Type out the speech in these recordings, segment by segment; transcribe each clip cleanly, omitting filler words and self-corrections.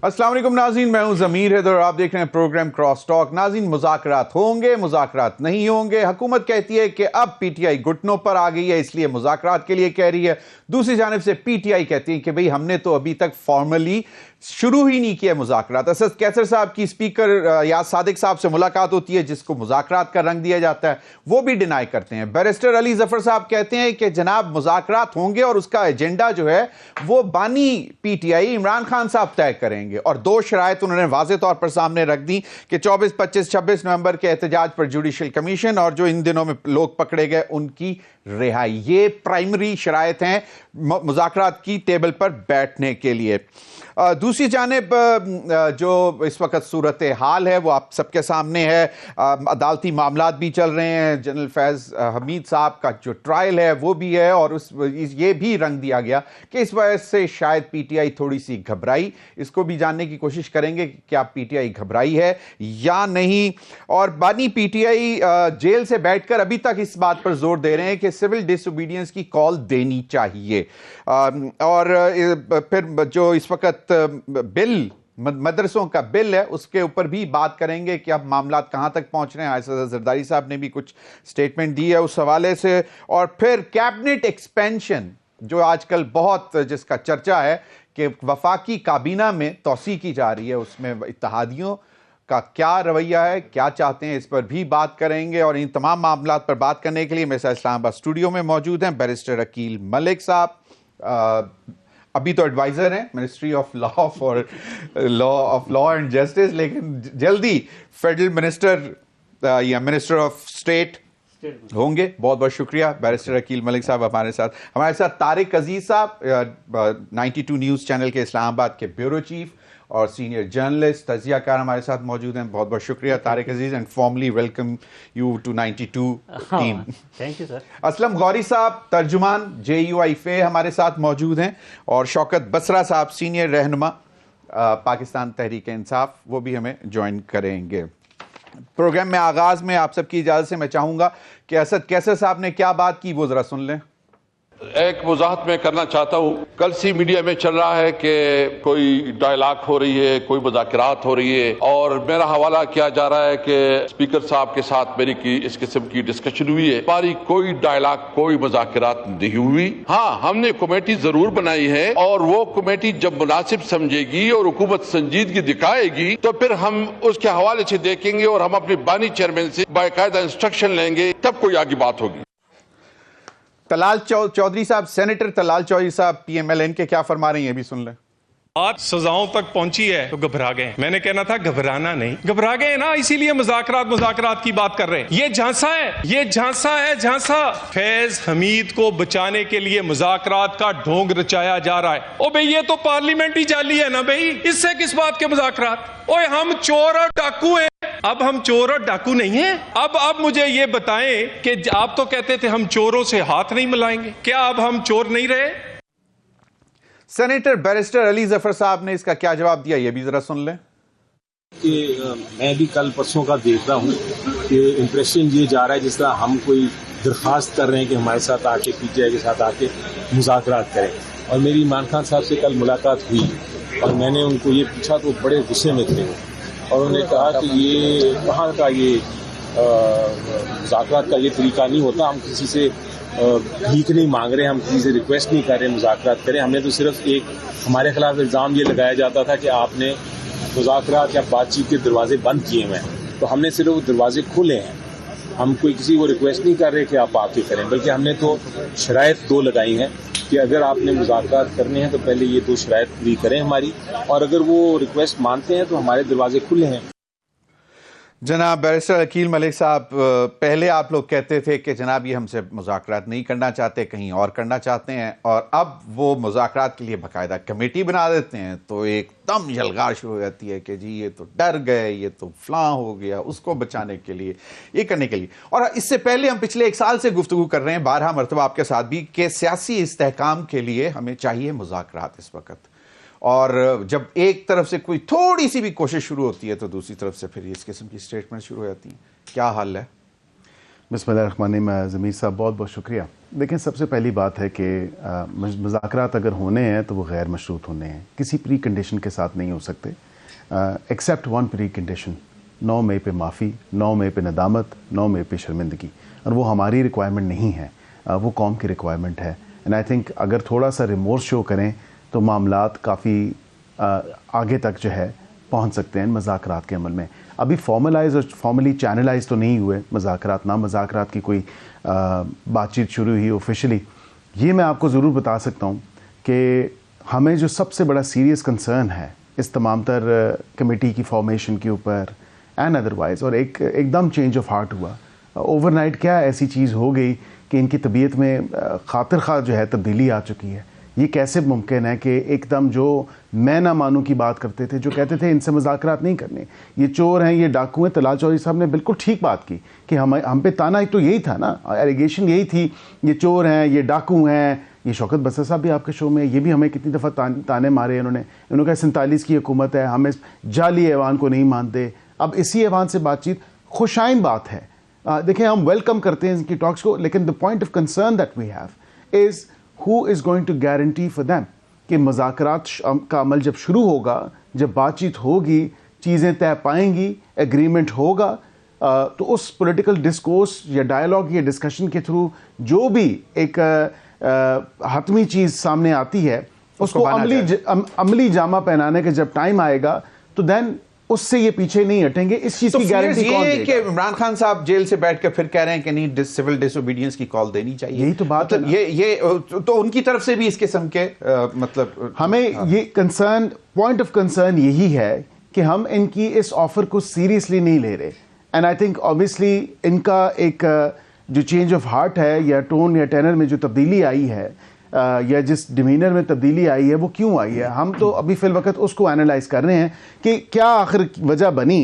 अस्सलाम वालेकुम नाज़रीन, मैं हूं ज़मीर हैदर और आप देख रहे हैं प्रोग्राम क्रॉस टॉक। नाज़रीन, मुज़ाकरात होंगे, मुज़ाकरात नहीं होंगे। हुकूमत कहती है कि अब पीटीआई घुटनों पर आ गई है, इसलिए मुज़ाकरात के लिए कह रही है। दूसरी जानिब से पीटीआई कहती है कि भाई हमने तो अभी तक फॉर्मली शुरू ही नहीं किया मुज़ाकरात। असद कैसर साहब की स्पीकर याद सादिक साहब से मुलाकात होती है, जिसको मुज़ाकरात का रंग दिया जाता है, वो भी डिनाई करते हैं। बैरिस्टर अली ज़फ़र साहब कहते हैं कि जनाब मुज़ाकरात होंगे और उसका एजेंडा जो है वो बानी पीटीआई इमरान खान साहब तय करेंगे। और दो शराइत उन्होंने वाज़े तौर पर सामने रख दी कि 24, 25, 26 नवंबर के एहतजाज पर जुडिशल कमीशन और जो इन दिनों में लोग पकड़े गए उनकी रिहाई, ये प्राइमरी शराइत हैं मुज़ाकरात की टेबल पर बैठने के लिए। दूसरी जानिब जो इस वक्त सूरत हाल है वो आप सबके सामने है। अदालती मामलात भी चल रहे हैं। जनरल फैज़ हमीद साहब का जो ट्रायल है वो भी है और ये भी रंग दिया गया कि इस वजह से शायद पीटीआई थोड़ी सी घबराई। इसको भी जानने की कोशिश करेंगे कि क्या पीटीआई घबराई है या नहीं। और बानी पीटीआई जेल से बैठकर अभी तक इस बात पर जोर दे रहे हैं कि सिविल डिसोबीडियंस की कॉल देनी चाहिए। और फिर जो इस वक्त बिल मदरसों का बिल है उसके ऊपर भी बात करेंगे कि अब मामला कहां तक पहुंच रहे हैं। आयशा जरदारी साहब ने भी कुछ स्टेटमेंट दी है उस हवाले से। और फिर कैबिनेट एक्सपेंशन जो आजकल बहुत जिसका चर्चा है कि वफाकी काबीना में तौसी की जा रही है, उसमें इत्तेहादियों का क्या रवैया है, क्या चाहते हैं, इस पर भी बात करेंगे। और इन तमाम मामलात पर बात करने के लिए मेरे साथ इस्लामाबाद स्टूडियो में मौजूद हैं बैरिस्टर अकील मलिक साहब। अभी तो एडवाइजर हैं ministry of law and justice, लेकिन जल्दी फेडरल मिनिस्टर या मिनिस्टर ऑफ स्टेट होंगे। बहुत बहुत शुक्रिया बैरिस्टर अकील मलिक साहब हमारे साथ तारिक अजीज साहब 92 न्यूज़ चैनल के इस्लामाबाद के ब्यूरो चीफ और सीनियर जर्नलिस्ट तजियाकार हमारे साथ मौजूद हैं। बहुत बहुत शुक्रिया Tariq Aziz and formally welcome you to 92 team. Thank you sir. Aslam Ghauri साहब तर्जुमान JUIFA हमारे साथ मौजूद हैं और शौकत बसरा साहब सीनियर रहनुमा पाकिस्तान तहरीक इंसाफ, वो भी हमें ज्वाइन करेंगे। प्रोग्राम में आगाज में आप सबकी इजाजत से मैं चाहूंगा कि असद कैसर साहब ने क्या बात की वो जरा सुन लें। एक वजाहत मैं करना चाहता हूँ। कल सी मीडिया में चल रहा है कि कोई डायलॉग हो रही है, कोई मुज़ाकरात हो रही है और मेरा हवाला किया जा रहा है कि स्पीकर साहब के साथ मेरी इस किस्म की डिस्कशन हुई है। हमारी कोई डायलॉग, कोई मुज़ाकरात नहीं हुई। हाँ, हमने कमेटी जरूर बनाई है और वो कमेटी जब मुनासिब समझेगी और हुकूमत संजीदगी दिखाएगी तो फिर हम उसके हवाले से देखेंगे और हम अपने बानी चेयरमैन से बाकायदा इंस्ट्रक्शन लेंगे, तब कोई आगे बात होगी। तलाल चौधरी साहब, सेनेटर तलाल चौधरी साहब PMLN के क्या फरमा रही हैं, भी सुन लें। बात सजाओं तक पहुंची है तो घबरा गए। मैंने कहना था घबराना नहीं, घबरा गए ना, इसीलिए मुज़ाकरात की बात कर रहे हैं। ये झांसा है, ये झांसा है, झांसा। फैज हमीद को बचाने के लिए मुज़ाकरात का ढोंग रचाया जा रहा है। ओ भाई, ये तो पार्लियामेंट्री जाली है ना भाई, इससे किस बात के मुज़ाकरात। ओए, हम चोर और डाकू हैं, अब हम चोर और डाकू नहीं हैं। अब मुझे ये बताएं कि आप तो कहते थे हम चोरों से हाथ नहीं मिलाएंगे, क्या अब हम चोर नहीं रहे? सेनेटर बैरिस्टर अली ज़फ़र साहब ने इसका क्या जवाब दिया, ये भी जरा सुन लें। कि मैं भी कल परसों का देख रहा हूँ कि इम्प्रेशन ये जा रहा है जिस तरह हम कोई दरख्वास्त कर रहे हैं कि हमारे साथ आके PTI के साथ आके मुज़ाकरात करें। और मेरी इमरान खान साहब से कल मुलाकात हुई और मैंने उनको ये पूछा तो बड़े गुस्से में थे और उन्होंने कहा कि ये कहाँ का ये मुज़ाकरात का ये तरीका नहीं होता। हम किसी से भीख नहीं मांग रहे, हम किसी से रिक्वेस्ट नहीं कर रहे मुज़ाकरात करें। हमने तो सिर्फ एक हमारे खिलाफ इल्ज़ाम ये लगाया जाता था कि आपने मुज़ाकरात या बातचीत के दरवाजे बंद किए हुए हैं, तो हमने सिर्फ वो दरवाजे खोले हैं। हम कोई किसी को रिक्वेस्ट नहीं कर रहे कि आप आके करें, बल्कि हमने तो शराइत दो लगाई हैं कि अगर आपने मुज़ाकरात करने हैं तो पहले ये दो शराइत पूरी करें हमारी, और अगर वो रिक्वेस्ट मानते हैं तो हमारे दरवाजे खुले हैं। जनाब बैरिस्टर अकील मलिक साहब, पहले आप लोग कहते थे कि जनाब ये हमसे मुज़ाकरात नहीं करना चाहते, कहीं और करना चाहते हैं, और अब वो मुज़ाकरात के लिए बाकायदा कमेटी बना देते हैं तो एकदम यलगार शुरू हो जाती है कि जी ये तो डर गए, ये तो फलां हो गया, उसको बचाने के लिए, ये करने के लिए। और इससे पहले हम पिछले 1 साल से गुफ्तगू कर रहे हैं 12 मरतबा आपके साथ भी कि सियासी इस्तेहकाम के लिए हमें चाहिए मुज़ाकरात इस वक्त। और जब एक तरफ से कोई थोड़ी सी भी कोशिश शुरू होती है तो दूसरी तरफ से फिर इस किस्म की स्टेटमेंट शुरू हो जाती है। क्या हाल है? बिस्मिल्लाहिर्रहमानिर्रहीम। ज़मीर साहब बहुत बहुत शुक्रिया। देखें, सबसे पहली बात है कि मुज़ाकरात अगर होने हैं तो वो गैर मशरूत होने हैं, किसी प्री कंडीशन के साथ नहीं हो सकते, एक्सेप्ट वन प्री कंडीशन, 9 मई पे माफ़ी, 9 मई पे नदामत, 9 मई पे शर्मिंदगी। और वो हमारी रिक्वायरमेंट नहीं है, वो कौम की रिक्वायरमेंट है। एंड आई थिंक अगर थोड़ा सा रिमोर्स शो करें तो मामलात काफ़ी आगे तक जो है पहुंच सकते हैं मज़ाकरात के अमल में। अभी फॉर्मलाइज और फॉर्मली चैनलाइज तो नहीं हुए मज़ाकरात, ना मज़ाकरात की कोई बातचीत शुरू हुई ऑफिशियली। ये मैं आपको ज़रूर बता सकता हूँ कि हमें जो सबसे बड़ा सीरियस कंसर्न है इस तमाम तर कमेटी की फॉर्मेशन के ऊपर एंड अदरवाइज़, और एकदम चेंज ऑफ हार्ट हुआ ओवरनाइट। क्या ऐसी चीज़ हो गई कि इनकी तबीयत में खातिर खा जो है तब्दीली आ चुकी है? ये कैसे मुमकिन है कि एकदम जो मैं ना मानूं की बात करते थे, जो कहते थे इनसे मुज़ाकरात नहीं करने, ये चोर हैं, ये डाकू हैं। तलाल चौधरी साहब ने बिल्कुल ठीक बात की कि हम पे ताना तो यही था ना, एलिगेशन यही थी, ये चोर हैं, ये डाकू हैं। ये शौकत बसर साहब भी आपके शो में, ये भी हमें कितनी दफ़ा ताने मारे इन्होंने कहा 47 की हुकूमत है, हम इस जाली ऐवान को नहीं मानते। अब इसी ऐवान से बातचीत खुशाइन बात है। देखें, हम वेलकम करते हैं इनकी टॉक्स को, लेकिन the point of concern that we have is who is going to guarantee for them कि मुज़ाकरात का अमल जब शुरू होगा, जब बातचीत होगी, चीज़ें तय पाएंगी, एग्रीमेंट होगा, तो उस पॉलिटिकल डिस्कोर्स या डायलॉग या डिस्कशन के थ्रू जो भी एक हतमी चीज़ सामने आती है उसको अमली जामा पहनाने का जब टाइम आएगा तो देन उससे ये पीछे नहीं हटेंगे। इस चीज की गारंटी कौन देगा? कि इमरान खान साहब जेल से बैठकर फिर कह रहे हैं कि नहीं सिविल डिसोबीडियंस की कॉल देनी चाहिए। यही तो बात मतलब है। ये तो उनकी तरफ से भी इस किस्म के मतलब हमें ये कंसर्न, पॉइंट ऑफ कंसर्न यही है कि हम इनकी इस ऑफर को सीरियसली नहीं ले रहे। एंड आई थिंक ऑब्वियसली इनका एक जो चेंज ऑफ हार्ट है या टोन या टेनर में जो तब्दीली आई है या जिस डिमीनर में तब्दीली आई है वो क्यों आई है, हम तो अभी फिल वक्त उसको एनालाइज कर रहे हैं कि क्या आखिर वजह बनी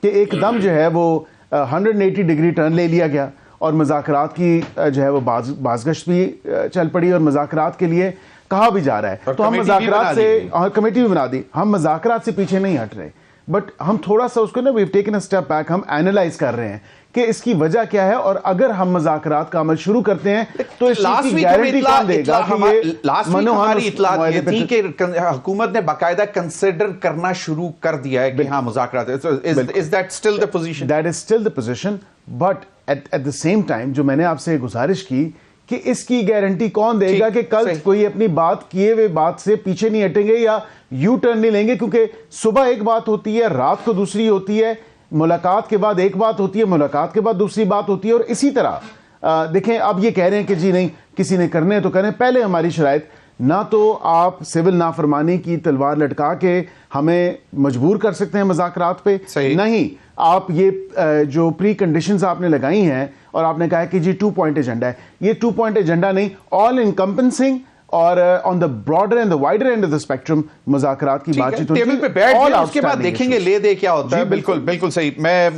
कि एकदम जो है वो 180 डिग्री टर्न ले लिया गया और मुज़ाकरात की जो है वो बाज़गश्त भी चल पड़ी और मुज़ाकरात के लिए कहा भी जा रहा है। तो हम मुज़ाकरात से, और कमेटी भी बना दी, हम मुज़ाकरात से पीछे नहीं हट रहे, बट हम थोड़ा सा उसको ना we have taken a step back, हम एनालाइज कर रहे हैं कि इसकी वजह क्या है। और अगर हम मुज़ाकरात का अमल शुरू करते हैं तो इस चीज़ की गारंटी कौन देगा कि ये हमारी इत्तलात ये थी कि हुकूमत ने बाकायदा कंसिडर करना शुरू कर दिया है कि हाँ मुज़ाकरात। Is that still the position? That is still the position, but at the same time जो मैंने आपसे गुजारिश की कि इसकी गारंटी कौन देगा कि कल कोई अपनी बात किए हुए बात से पीछे नहीं हटेंगे या यू टर्न नहीं लेंगे, क्योंकि सुबह एक बात होती है, रात को दूसरी होती है, मुलाकात के बाद एक बात होती है, मुलाकात के बाद दूसरी बात होती है, और इसी तरह देखें अब ये कह रहे हैं कि जी नहीं किसी ने करने तो करें। पहले हमारी शराइत ना तो आप सिविल नाफरमानी की तलवार लटका के हमें मजबूर कर सकते हैं मुज़ाकरात पे, नहीं आप ये जो प्री कंडीशंस आपने लगाई हैं और आपने कहा है कि जी 2 पॉइंट एजेंडा है, ये 2 पॉइंट एजेंडा नहीं, ऑल इनकम्पेंसिंग और on the broader and the wider end of the spectrum मुज़ाकरात की बातचीत टेबल पे बैठ जाए, उसके बाद देखेंगे ले दे क्या होता है। बिल्कुल बिल्कुल सही। मैं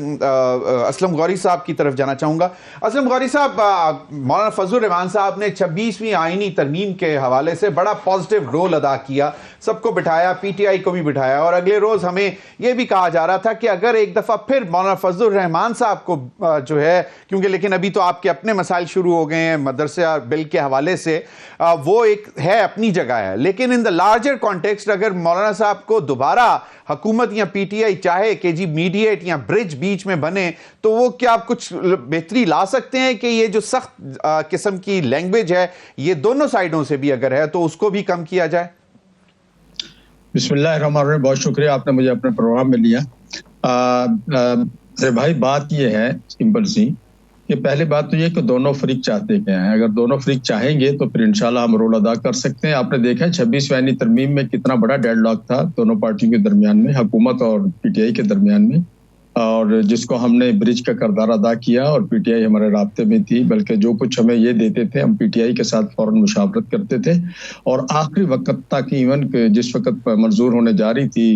असलम गौरी साहब की तरफ जाना चाहूंगा। असलम गौरी साहब, मौलाना फजलुर रहमान साहब ने 26वीं आईनी तरमीम के हवाले से बड़ा पॉजिटिव रोल अदा किया, सबको बिठाया, पीटीआई को भी बिठाया, और अगले रोज हमें यह भी कहा जा रहा था कि अगर एक दफा फिर मौलाना फजलुर रहमान साहब को जो है, क्योंकि लेकिन अभी तो आपके अपने मसाइल शुरू हो गए हैं मदरसा बिल के हवाले से, वो एक है अपनी जगह है, लेकिन इन द लार्जर कॉन्टेक्स्ट अगर मौलाना साहब को दोबारा हुकूमत या पीटीआई चाहे कि जी मीडिएट या ब्रिज बीच में बने, तो वो क्या कुछ बेहतरी ला सकते हैं कि ये जो सख्त किस्म की लैंग्वेज है ये दोनों साइडों से भी अगर है तो उसको भी कम किया जाए? बिस्मिल्लाहिर्रहमानिर्रहीम, बहुत शुक्रिया आपने मुझे अपने प्रोग्राम में लिया। अरे भाई, बात ये है सिंपल सी कि पहली बात तो ये कि दोनों फ्रीक चाहते क्या हैं। अगर दोनों फ्रीक चाहेंगे तो फिर इंशाल्लाह हम रोल अदा कर सकते हैं। आपने देखा है 26वीं आईनी तरमीम में कितना बड़ा डेडलॉक था दोनों पार्टियों के दरमियान में, हुकूमत और पीटीआई के दरमियान में, और जिसको हमने ब्रिज का किरदार अदा किया और पीटीआई हमारे राब्ते में थी, बल्कि जो कुछ हमें ये देते थे हम पीटीआई के साथ फौरन मुशावरत करते थे। और आखिरी वक्त तक, इवन जिस वक्त मंजूर होने जा रही थी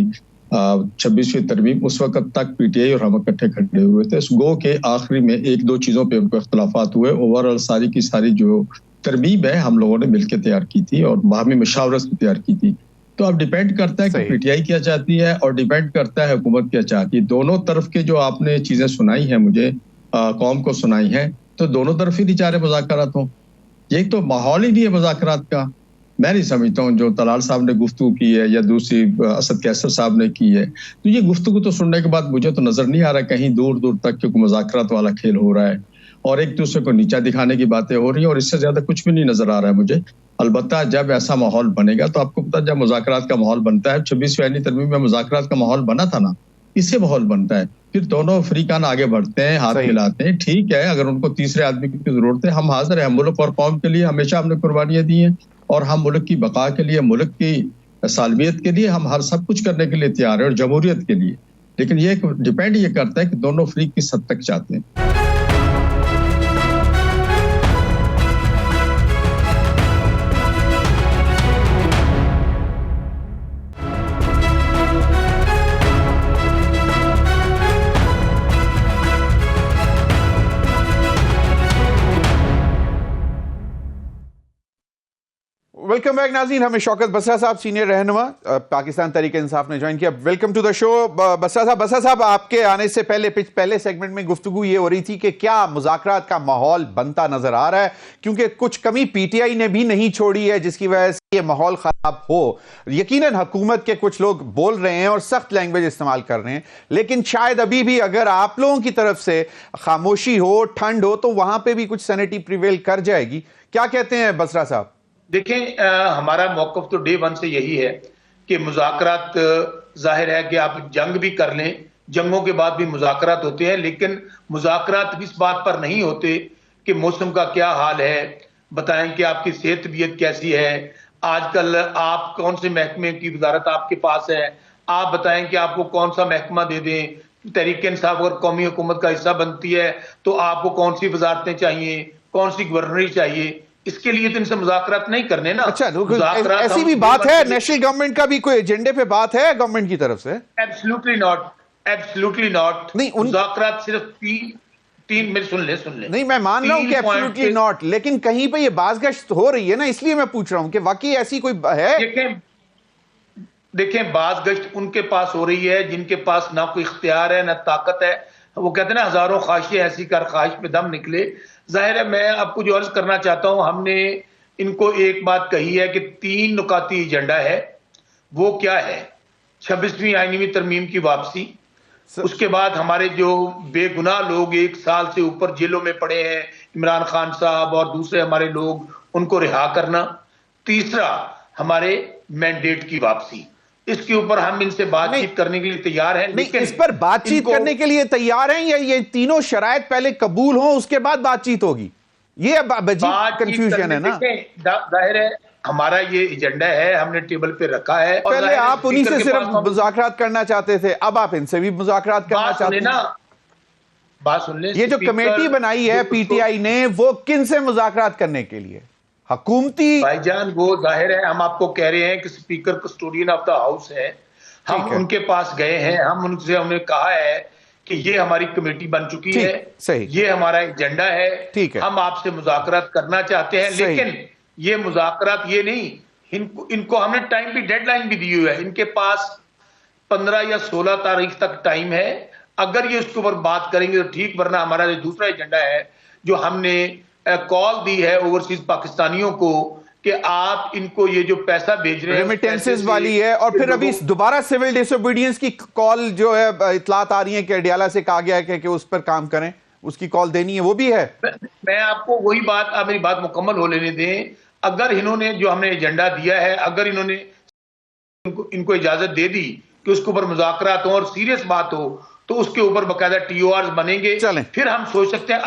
26वीं तरमीम, उस वक्त तक पीटीआई और हम इकट्ठे खड़े हुए थे। गो के आखिरी में 1-2 चीजों पे उनको इख्तलाफात हुए। ओवरऑल सारी की सारी जो तरमीम है हम लोगों ने मिलकर तैयार की थी और बाहमी मुशावरत से तैयार की थी। तो अब डिपेंड करता है कि पीटीआई क्या चाहती है और डिपेंड करता है हुकूमत क्या चाहती है। दोनों तरफ के जो आपने चीजें सुनाई हैं मुझे, कौम को सुनाई है, तो दोनों तरफ ही नहीं चाह रहे मुज़ाकरात हो। ये तो माहौल ही नहीं है मुज़ाकरात का। मैं नहीं समझता हूँ जो तलाल साहब ने गुफ्तगू की है या दूसरी असद कैसर साहब ने की है, तो ये गुफ्तगू तो सुनने के बाद मुझे तो नजर नहीं आ रहा कहीं दूर दूर तक क्योंकि मुज़ाकरात वाला खेल हो रहा है और एक दूसरे को नीचा दिखाने की बातें हो रही हैं और इससे ज्यादा कुछ भी नहीं नजर आ रहा है मुझे। अलबत्ता जब ऐसा माहौल बनेगा तो आपको पता, जब मुज़ाकरात का माहौल बनता है, 26वीं आईनी तरमीम में मुज़ाकरात का माहौल बना था ना, इससे माहौल बनता है, फिर दोनों अफ्रीकान आगे बढ़ते हैं, हाथ मिलाते हैं। ठीक है, अगर उनको तीसरे आदमी की जरूरत है, हम हाजिर हैं। मुल्क और कौम के लिए हमेशा हमने कुर्बानियां दी हैं और हम मुल्क की बका के लिए, मुल्क की सालमियत के लिए हम हर सब कुछ करने के लिए तैयार है और जमहूरियत के लिए। लेकिन ये डिपेंड ये करता है कि दोनों अफ्रीक किस हद तक चाहते हैं। वेलकम बैक नाज़रीन, हमें शौकत बसरा साहब सीनियर रहनुमा पाकिस्तान तहरीक इंसाफ ने ज्वाइन किया। Welcome to the show Basra साहब, आपके आने से पहले सेगमेंट में गुफ्तगू ये हो रही थी कि क्या मुज़ाकरात का माहौल बनता नजर आ रहा है, क्योंकि कुछ कमी पीटीआई ने भी नहीं छोड़ी है जिसकी वजह से ये माहौल खराब हो। यकीनन हुकूमत के कुछ लोग बोल रहे हैं और सख्त लैंग्वेज इस्तेमाल कर रहे हैं, लेकिन शायद अभी भी अगर आप लोगों की तरफ से खामोशी हो, ठंड हो, तो वहां पर भी कुछ सैनिटी प्रिवेल कर जाएगी। क्या कहते हैं बसरा साहब? देखें, हमारा मौक़िफ़ तो डे वन से यही है कि मुज़ाकरात, जाहिर है कि आप जंग भी कर लें, जंगों के बाद भी मुज़ाकरात होते हैं, लेकिन मुज़ाकरात इस बात पर नहीं होते कि मौसम का क्या हाल है, बताएं कि आपकी सेहत तबीयत कैसी है, आजकल आप कौन से महकमे की वजारत आपके पास है, आप बताएं कि आपको कौन सा महकमा दे दें। तहरीक इंसाफ अगर कौमी हुकूमत का हिस्सा बनती है तो आपको कौन सी वजारतें चाहिए, कौन सी गवर्नरी चाहिए, इसके लिए तो इनसे मुज़ाकरात नहीं करने ना। अच्छा, ऐसी भी बात है, नेशनल गवर्नमेंट का भी कोई एजेंडे पे बात है गवर्नमेंट की तरफ से? Absolutely not, absolutely not. नहीं, मुज़ाकरात सिर्फ तीन में सुन ले। नहीं, मैं मान रहा हूं कि एब्सोल्युटली नॉट, लेकिन कहीं पे ये बाज़गश्त हो रही है ना, इसलिए मैं पूछ रहा हूं कि वाकई ऐसी कोई है? देखें, बाज़गश्त उनके पास हो रही है जिनके पास ना कोई इख्तियार है ना ताकत है। वो कहते हैं ना, हजारों ख्वाहिशें ऐसी कर ख्वाहिश पे दम निकले। जाहिर है, मैं आपको जो अर्ज करना चाहता हूं, हमने इनको एक बात कही है कि 3 नुकाती एजेंडा है। वो क्या है? 26वीं आईनी तरमीम की वापसी, उसके बाद हमारे जो बेगुनाह लोग 1 साल से ऊपर जेलों में पड़े हैं, इमरान खान साहब और दूसरे हमारे लोग, उनको रिहा करना, तीसरा हमारे मैंडेट की वापसी। इसके ऊपर हम इनसे बातचीत करने के लिए तैयार हैं, लेकिन इस पर बातचीत करने के लिए तैयार हैं या ये तीनों शराइत पहले कबूल हो उसके बाद बातचीत होगी? ये कंफ्यूजन है ना। जाहिर है हमारा ये एजेंडा है, हमने टेबल पे रखा है। पहले आप उन्हीं से सिर्फ मुज़ाकरात करना चाहते थे, अब आप इनसे भी मुज़ाकरात करना चाहते हैं। बात सुन ले, ये जो कमेटी बनाई है पीटीआई ने, वो किन से मुज़ाकरात करने के लिए? हुकूमती भाईजान, वो जाहिर है हम आपको कह रहे हैं कि speaker custodian of the house है, हम उनके पास गए हैं, हम उनसे हमने कहा है कि ये हमारी कमेटी बन चुकी है, सही, ये हमारा एजेंडा है, ठीक है, हम आपसे मुज़ाकरात करना चाहते हैं, लेकिन ये मुज़ाकरात ये नहीं, इनको हमने टाइम भी, डेडलाइन भी दी हुई है। इनके पास 15 या 16 तारीख तक टाइम है। अगर ये उसके ऊपर बात करेंगे तो ठीक, वरना हमारा जो दूसरा एजेंडा है, जो हमने कॉल दी है ओवरसीज पाकिस्तानियों को कि आप इनको ये जो पैसा भेज रहे हैं रेमिटेंसेस वाली है, और फिर अभी दोबारा सिविल डिसोबीडियंस की कॉल जो है इतलात आ रही है कि अडियाला से कहा गया है कि उस पर काम करें, उसकी कॉल देनी है, वो भी है। मैं आपको वही बात, आप मेरी बात मुकम्मल हो लेने दें। अगर इन्होंने जो हमने एजेंडा दिया है, अगर इन्होंने इनको इजाजत दे दी कि उसके ऊपर मुज़ाकरात हो और सीरियस बात हो, तो उसके ऊपर बाकायदा TORs बनेंगे, फिर हम सोच सकते हैं।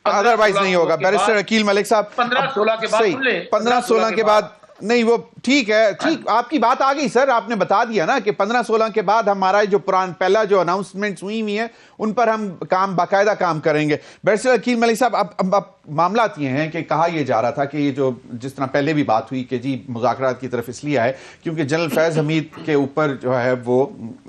अदरवाइज नहीं होगा। बैरिस्टर अकील मलिक साहब, 15-16 के बाद, 15-16 के बाद नहीं, वो ठीक है, ठीक, आपकी बात आ गई सर, आपने बता दिया ना कि 15-16 के बाद हमारा जो पहला जो अनाउंसमेंट्स हुई है उन पर हम बाकायदा काम करेंगे। बैरिस्टर अकील मलिक साहब, अब मामला ये हैं कि कहा यह जा रहा था कि ये जो जिस तरह पहले भी बात हुई कि जी मुज़ाकरात की तरफ इसलिए आए क्योंकि जनरल फैज़ हमीद के ऊपर जो है वो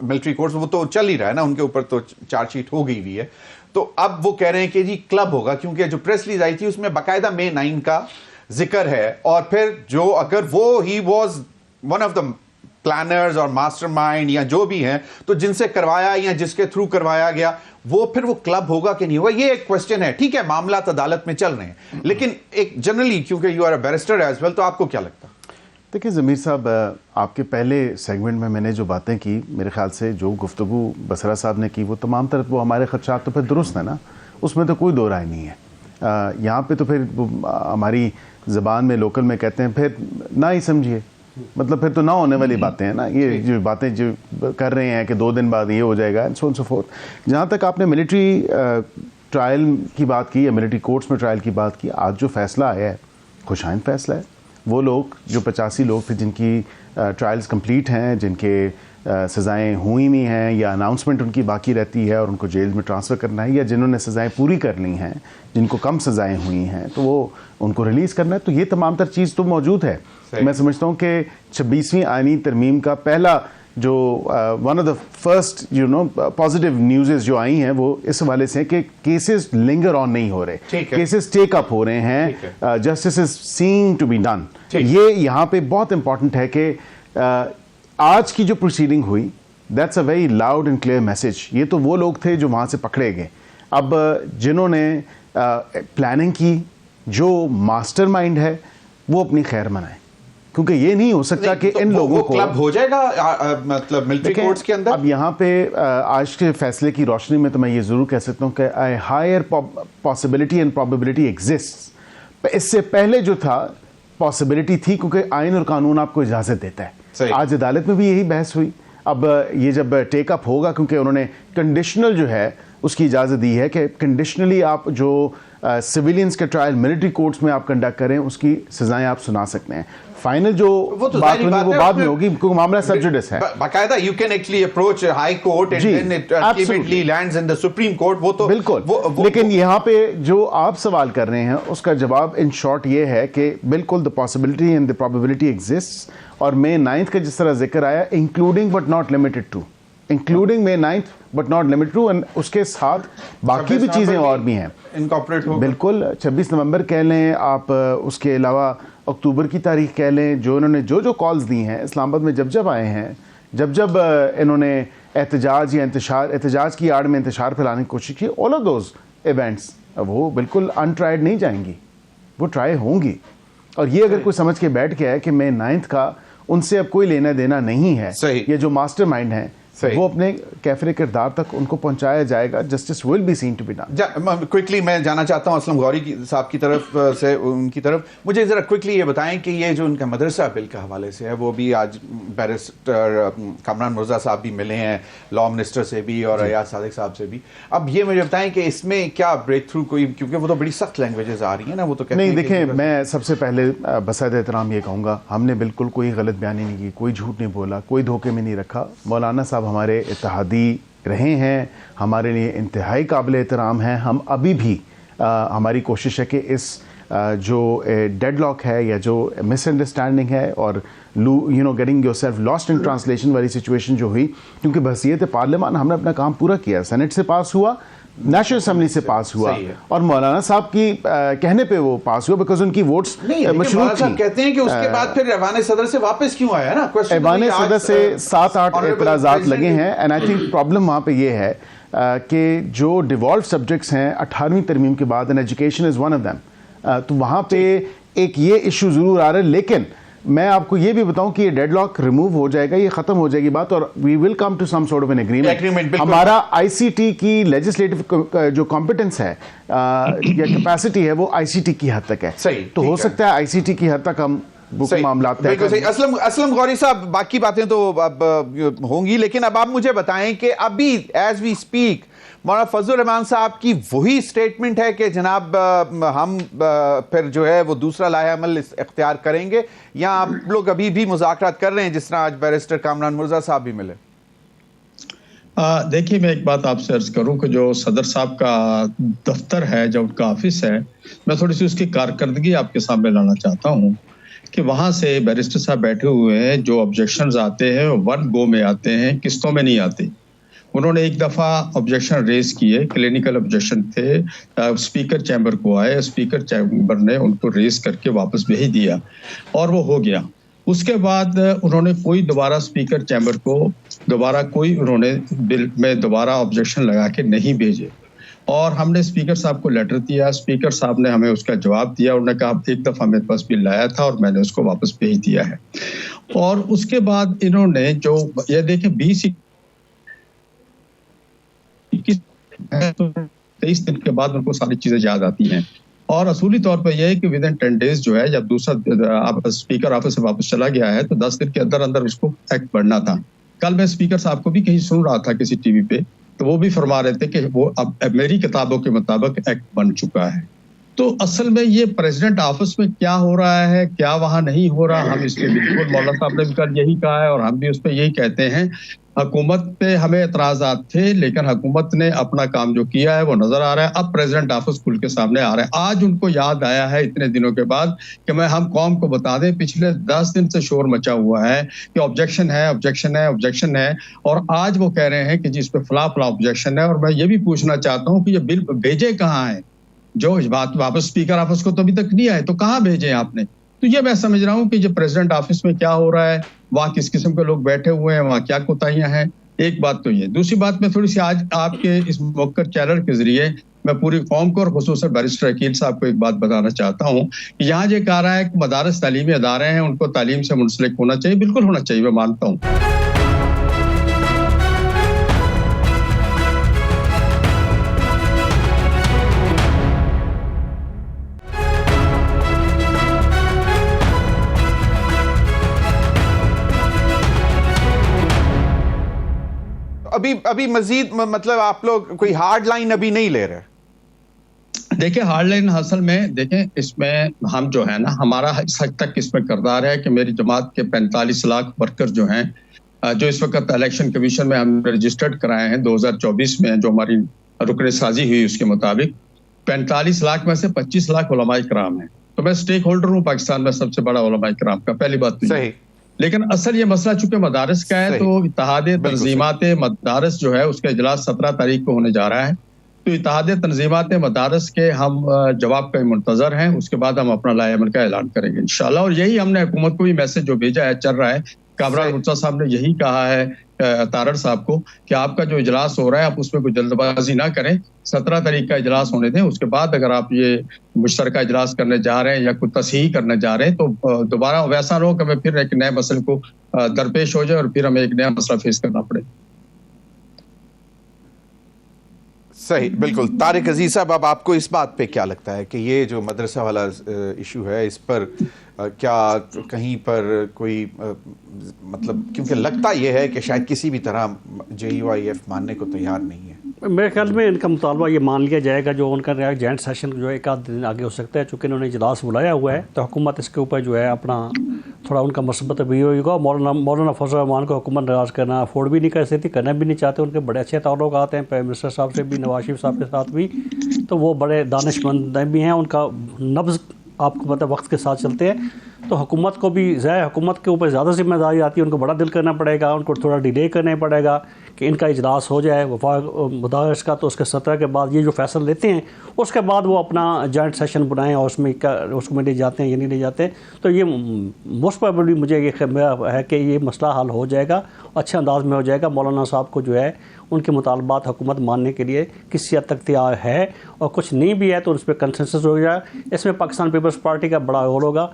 मिलिट्री कोर्ट्स, वो तो चल ही रहा है ना, उनके ऊपर तो चार्जशीट हो गई हुई है, तो अब वो कह रहे हैं कि जी क्लब होगा, क्योंकि जो प्रेस रिलीज आई थी उसमें बाकायदा May 9 का जिक्र है, और फिर जो अगर वो he was one of the planners और मास्टरमाइंड या जो भी हैं, तो जिनसे करवाया या जिसके थ्रू करवाया गया वो फिर वो क्लब होगा कि नहीं होगा, ये एक क्वेश्चन है। ठीक है, मामला अदालत में चल रहे हैं, लेकिन एक जनरली, क्योंकि you are a barrister as well, तो आपको क्या लगता है? देखिए ज़मीर साहब, आपके पहले सेगमेंट में मैंने जो बातें की, मेरे ख्याल से जो गुफ्तगू बसरा साहब ने की, वो तमाम तरफ वो हमारे खदशात तो फिर दुरुस्त है ना, उसमें तो कोई दो राय नहीं है। यहाँ पे तो फिर हमारी ज़बान में, लोकल में कहते हैं, फिर ना ही समझिए, मतलब फिर तो ना होने वाली बातें हैं ना, ये जो बातें जो कर रहे हैं कि 2 दिन बाद ये हो जाएगा and so on so fourth. जहाँ तक आपने मिलिट्री ट्रायल की बात की या मिलिट्री कोर्ट्स में ट्रायल की बात की, आज जो फैसला आया है खुशाइन फैसला है। वो लोग जो 85 लोग थे जिनकी ट्रायल्स कंप्लीट हैं, जिनके सज़ाएँ हुई नहीं हैं या अनाउंसमेंट उनकी बाकी रहती है और उनको जेल में ट्रांसफ़र करना है, या जिन्होंने सज़ाएँ पूरी कर ली हैं, जिनको कम सज़ाएँ हुई हैं, तो वो उनको रिलीज़ करना है, तो ये तमाम तर चीज़ तो मौजूद है। मैं समझता हूँ कि 26वीं आईनी तरमीम का पहला जो one of the first positive news जो आई हैं वो इस हवाले से कि केसेस लिंगर ऑन नहीं हो रहे, केसेस टेक अप हो रहे हैं, justice is seeing to be done. ये यहाँ पे बहुत इंपॉर्टेंट है कि आज की जो प्रोसीडिंग हुई, that's a very loud and clear message. ये तो वो लोग थे जो वहाँ से पकड़े गए, अब जिन्होंने प्लानिंग की, जो मास्टरमाइंड है, वो अपनी खैर मनाए, क्योंकि ये नहीं हो सकता कि इन लोगों को क्लब हो जाएगा मतलब मिलिट्री कोर्ट्स के अंदर। अब यहाँ पे आज के फैसले की रोशनी में तो मैं ये ज़रूर कह सकता हूँ कि a higher possibility and probability exists। इससे पहले जो था पॉसिबिलिटी थी, क्योंकि आइन और कानून आपको इजाज़त देता है। आज अदालत में भी यही बहस हुई। अब ये जब टेकअप होगा, क्योंकि उन्होंने कंडीशनल जो है उसकी इजाज़त दी है कि कंडीशनली आप जो सिविलियंस के ट्रायल मिलिट्री कोर्ट्स में आप कंडक्ट करें, उसकी सजाएं आप सुना सकते हैं। फाइनल जो बात होगी वो बाद में होगी, क्योंकि मामला सब जुडिस है। बाकायदा you can actually approach high court and then it ultimately lands in the supreme court. वो तो बिल्कुल, लेकिन यहाँ पे जो आप सवाल कर रहे हैं उसका जवाब इन शॉर्ट ये है कि बिल्कुल the possibility and the probability exists. और May 9th का जिस तरह जिक्र आया, including but not limited to, including May 9th but not limited to, and उसके साथ बाकी भी चीज़ें और भी हैं इनकॉर्पोरेट हो। बिल्कुल, 26 नवंबर कह लें आप, उसके अलावा अक्टूबर की तारीख कह लें, जो इन्होंने जो कॉल्स दी हैं इस्लामाबाद में, जब आए हैं, जब इन्होंने एहतजाज या एहतजाज की आड़ में इंतशार फैलाने की कोशिश की, ऑल ऑफ दोज इवेंट्स वो बिल्कुल अनट्राइड नहीं जाएंगी, वो ट्राई होंगी। और ये अगर कोई समझ के बैठ गया है कि May 9th का उनसे अब कोई लेना देना नहीं है, ये जो मास्टरमाइंड है वो अपने कैफरे किरदार तक उनको पहुंचाया जाएगा, justice will be seen to be done. Quickly मैं जाना चाहता हूं असलम गौरी साहब की तरफ से, उनकी तरफ मुझे ज़रा क्विकली ये बताएं कि ये जो उनका मदरसा बिल के हवाले से है, वो भी आज बैरिस्टर कामरान मुर्जा साहब भी मिले हैं, लॉ मिनिस्टर से भी और अयाज सादिक साहब से भी। अब ये मुझे बताएं कि इसमें क्या ब्रेक थ्रू कोई, क्योंकि वो तो बड़ी सख्त लैंग्वेजेस आ रही हैं ना, वो तो कहते नहीं। देखें, मैं सबसे पहले बसात एहतराम ये कहूँगा, हमने बिल्कुल कोई गलत बयानी नहीं की, कोई झूठ नहीं बोला, कोई धोखे में नहीं रखा। मौलाना साहब हमारे इत्तेहादी रहे हैं, हमारे लिए इंतहाई काबिल एहतराम हैं। हम अभी भी हमारी कोशिश है कि इस जो डेडलॉक है या जो मिसअंडरस्टैंडिंग है और getting yourself lost in translation वाली सिचुएशन जो हुई, क्योंकि बहसीयत पार्लियामान हमने अपना काम पूरा किया, सेनेट से पास हुआ, नेशनल असेंबली से पास हुआ, और मौलाना साहब की कहने पे वो पास हुआ बिकॉज उनकी वोट्स मशरूत थी। कहते हैं कि उसके बाद फिर ऐवान सदर से वापस क्यों आया ना, ऐवान सदर से 7-8 एतराज़ात लगे हैं। एंड आई थिंक प्रॉब्लम वहाँ पे ये है कि जो डिवॉल्व सब्जेक्ट्स हैं 18वीं तरमीम के बाद, and education is one of them, तो वहाँ पे एक ये इशू ज़रूर आ रहा है। लेकिन मैं आपको ये भी बताऊं कि ये डेडलॉक रिमूव हो जाएगा, ये खत्म हो जाएगी बात, और we will come to some sort of an agreement. हमारा आईसीटी की लेजिस्लेटिव जो कॉम्पिटेंस है या कैपेसिटी है, वो आईसीटी की हद तक है। तो हो सकता है आईसीटी की हद तक हम मामला तय करें। असलम गौरी साहब, बाकी बातें तो अब होंगी, लेकिन अब आप मुझे बताएं कि अभी एज वी स्पीक मौलाना फजलुर रहमान साहब की वही स्टेटमेंट है कि जनाब हम फिर जो है वो दूसरा लाहे अमल इख्तियार करेंगे, या आप लोग अभी भी मुज़ाकरात कर रहे हैं, जिस तरह आज बैरिस्टर कामरान मुर्जा साहब भी मिले? देखिए, मैं एक बात आपसे अर्ज करूं कि जो सदर साहब का दफ्तर है, जो उनका ऑफिस है, मैं थोड़ी सी उसकी कारकर्दगी आपके सामने लाना चाहता हूं कि वहां से बैरिस्टर साहब बैठे हुए हैं, जो ऑब्जेक्शंस आते हैं वन गो में आते हैं, किस्तों में नहीं आते। उन्होंने एक दफ़ा ऑब्जेक्शन रेज किए, क्लिनिकल ऑब्जेक्शन थे, स्पीकर चैम्बर को आए, स्पीकर चैम्बर ने उनको रेज करके वापस भेज दिया और वो हो गया। उसके बाद उन्होंने कोई दोबारा स्पीकर चैम्बर को दोबारा कोई उन्होंने बिल में दोबारा ऑब्जेक्शन लगा के नहीं भेजे, और हमने स्पीकर साहब को लेटर दिया, स्पीकर साहब ने हमें उसका जवाब दिया, उन्होंने कहा एक दफ़ा मेरे पास बिल लाया था और मैंने उसको वापस भेज दिया है। और उसके बाद इन्होंने जो ये देखें 23 दिन के बाद उनको सारी चीजें याद आती हैं, और असूली तौर पर यह है कि विद इन 10 डेज जो है, जब दूसरा स्पीकर ऑफिस से वापस चला गया है तो 10 दिन के अंदर अंदर उसको एक्ट बढ़ना था। कल मैं स्पीकर साहब को भी कहीं सुन रहा था किसी टीवी पे, तो वो भी फरमा रहे थे कि वो अब मेरी किताबों के मुताबिक एक्ट बन चुका है। तो असल में ये प्रेसिडेंट ऑफिस में क्या हो रहा है, क्या वहां नहीं हो रहा, हम इसके बिल्कुल मौलाना साहब ने भी कल यही कहा है और हम भी उस पर यही कहते हैं। हुकूमत पे हमें एतराज़ात थे, लेकिन हुकूमत ने अपना काम जो किया है वो नजर आ रहा है। अब प्रेसिडेंट ऑफिस खुल के सामने आ रहा है। आज उनको याद आया है इतने दिनों के बाद कि हम कौम को बता दें, पिछले 10 दिन से शोर मचा हुआ है कि ऑब्जेक्शन है, ऑब्जेक्शन है, ऑब्जेक्शन है, और आज वो कह रहे हैं कि जी इस पे फला फला ऑब्जेक्शन है। और मैं ये भी पूछना चाहता हूँ कि ये बिल भेजे कहाँ है? जो इस बात वापस स्पीकर ऑफिस को तो अभी तक नहीं आए, तो कहाँ भेजे आपने? तो ये मैं समझ रहा हूँ कि ये प्रेसिडेंट ऑफिस में क्या हो रहा है, वहाँ किस किस्म के लोग बैठे हुए हैं, वहाँ क्या कोताहियां हैं। एक बात तो ये। दूसरी बात मैं थोड़ी सी आज आपके इस मौकर चैनल के जरिए मैं पूरी कौम को और खुसूसन बैरिस्टर अकील साहब को एक बात बताना चाहता हूँ कि यहाँ ये कह रहा है कि मदारस तालीमी अदारे हैं, उनको तालीम से मुंसलिक होना चाहिए। बिल्कुल होना चाहिए, मैं मानता हूँ। अभी मजीद मतलब आप लोग कोई हार्ड लाइन अभी नहीं ले रहे? देखिए हार्ड लाइन असल में देखें, इसमें हम जो है ना, हमारा इस हद तक इसमें किरदार है कि मेरी जमात के 45 लाख वर्कर जो हैं, जो इस वक्त इलेक्शन कमीशन में हमने रजिस्टर्ड कराए हैं 2024 में, जो हमारी रुकन साजी हुई उसके मुताबिक 45 लाख में से 25 लाख उलमाए किराम हैं। तो मैं स्टेक होल्डर हूँ पाकिस्तान में सबसे बड़ा उलमाए किराम का, पहली बात तो सही। लेकिन असल ये मसला चूंकि मदारस का है, तो इत्तेहाद तंजीमात मदारस जो है उसका इजलास 17 तारीख को होने जा रहा है। तो इत्तेहाद तंजीमात मदारस के हम जवाब का मुंतजर हैं, उसके बाद हम अपना लाए अमल का ऐलान करेंगे इंशाल्लाह। और यही हमने हुकूमत को भी मैसेज जो भेजा है, चल रहा है। कामरान मुर्तज़ा साहब ने यही कहा है तारड़ साहब को कि आपका जो इजलास हो रहा है आप उसमें कोई जल्दबाजी ना करें, 17 तारीख का इजलास होने दें, उसके बाद अगर आप ये मुश्तरका इजलास करने जा रहे हैं या कोई तस्हीह करने जा रहे हैं तो दोबारा वैसा ना हो कि हमें फिर एक नए मसले को दरपेश हो जाए और फिर हमें एक नया मसला फेस करना पड़े। सही, बिल्कुल। तारिक अजीज साहब, अब आपको इस बात पे क्या लगता है कि ये जो मदरसा वाला इशू है, इस पर क्या कहीं पर कोई मतलब, क्योंकि लगता यह है कि शायद किसी भी तरह JUIF मानने को तैयार नहीं है। मेरे ख्याल में इनका मुतालबा ये मान लिया जाएगा, जो उनका जॉइंट सेशन जो है एक आध दिन आगे हो सकता है। चूँकि इन्होंने इजलास बुलाया हुआ है तो हुकूमत इसके ऊपर जो है अपना थोड़ा उनका मसबत भी होगा। मौलाना फजल रहमान को हुकूमत नाराज़ करना अफोर्ड भी नहीं कर सकती, करना भी नहीं चाहते। उनके बड़े अच्छे ताल्लुकात हैं प्राइम मिनिस्टर साहब से भी, नवाज शरीफ साहब के साथ भी, तो वो बड़े दानिशमंद भी हैं। उनका नब्ज़ आपको पता वक्त के साथ चलते हैं। तो हुकूमत को भी हुकूमत के ऊपर ज़्यादा जिम्मेदारी आती है, उनको बड़ा दिल करना पड़ेगा, उनको थोड़ा डिले करना पड़ेगा कि इनका इजलास हो जाए वफाक मदारस का। तो उसके 17 के बाद ये जो फैसला लेते हैं उसके बाद वो अपना जॉइंट सेशन बनाएं और उसमें ले जाते हैं या नहीं ले जाते। तो ये मोस्ट प्रोबेबली मुझे ये है कि ये मसला हल हो जाएगा, अच्छे अंदाज में हो जाएगा। मौलाना साहब को जो है उनके मुतालबात हुकूमत मानने के लिए किसी हद तक तैयार है, और कुछ नहीं भी है तो उस पर कंसेंसस हो जाए। इसमें पाकिस्तान पीपल्स पार्टी का बड़ा रोल होगा।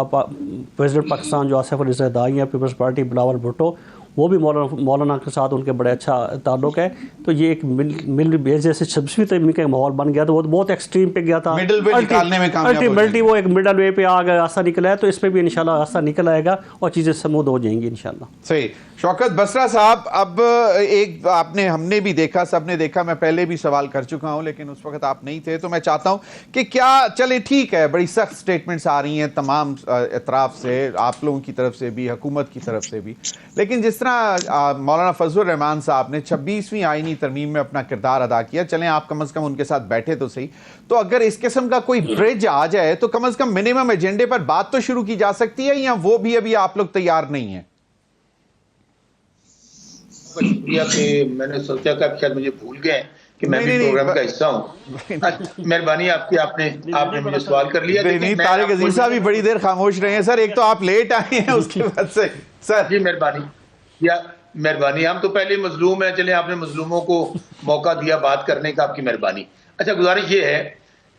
प्रेसिडेंट पाकिस्तान जो आसिफ अली ज़रदारी हैं, पीपल्स पार्टी बिलावल भुट्टो, वो भी मौलाना के साथ उनके बड़े अच्छा ताल्लुक है। तो ये एक मिल बेस जैसे 26वीं तरीके का माहौल बन गया, तो वो बहुत एक्सट्रीम पे गया था, मिडल वे निकालने में कामयाब अल्टीमेटली वो एक मिडल वे पे आ गया, रास्ता निकला है। तो इस पर भी इंशाल्लाह रास्ता निकल आएगा और चीज़ें स्मूथ हो जाएंगी इंशाल्लाह। सही। शौकत बसरा साहब, अब एक हमने भी देखा, सबने देखा, मैं पहले भी सवाल कर चुका हूं लेकिन उस वक्त आप नहीं थे, तो मैं चाहता हूं कि क्या चले ठीक है, बड़ी सख्त स्टेटमेंट्स आ रही हैं तमाम अतराफ से, आप लोगों की तरफ से भी, हुकूमत की तरफ से भी, लेकिन जिस तरह मौलाना फजल रहमान साहब ने 26वीं आईनी तरमीम में अपना किरदार अदा किया, चलें आप कम से कम उनके साथ बैठे तो सही, तो अगर इस किस्म का कोई ब्रिज आ जाए तो कम से कम मिनिमम एजेंडे पर बात तो शुरू की जा सकती है, या वो भी अभी आप लोग तैयार नहीं हैं? शुक्रिया कि मैंने सोचा कि शायद मुझे भूल गए कि मैं भी प्रोग्राम का हिस्सा हूँ। मेहरबानी आपकी, आपने मुझे सवाल कर लिया। नहीं, तारिक अजीज साहब भी बड़ी देर खामोश रहे हैं सर। एक तो आप लेट आए हैं, उसके बाद से सर जी मेहरबानी। हम तो पहले मजलूम हैं, चले आपने मजलूमों को मौका दिया बात करने का, आपकी मेहरबानी। अच्छा, गुजारिश ये है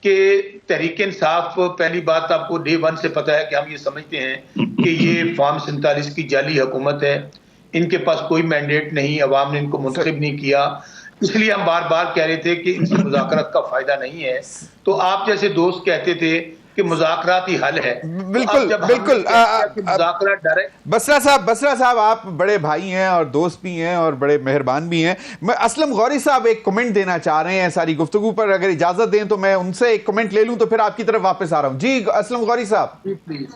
कि तहरीक इंसाफ, पहली बात आपको डे 1 से पता है कि हम ये समझते हैं कि ये फॉर्म 47 की जाली हुकूमत है, इनके पास कोई मैंडेट नहीं, अवाम ने इनको मुंतखब नहीं किया, इसलिए हम बार बार कह रहे थे कि इनसे मुज़ाकरात का फायदा नहीं है। तो आप जैसे दोस्त कहते थे कि मुज़ाकरात ही हल है। बिल्कुल बिल्कुल। मुज़ाकरात डायरेक्ट, बसरा साहब आप बड़े भाई हैं और दोस्त भी हैं और बड़े मेहरबान भी हैं। मैं असलम गौरी साहब एक कमेंट देना चाह रहे हैं सारी गुफ्तगू पर, अगर इजाजत दें तो मैं उनसे एक कमेंट ले लूं, तो फिर आपकी तरफ वापस आ रहा हूं। जी असलम गौरी साहब। प्लीज।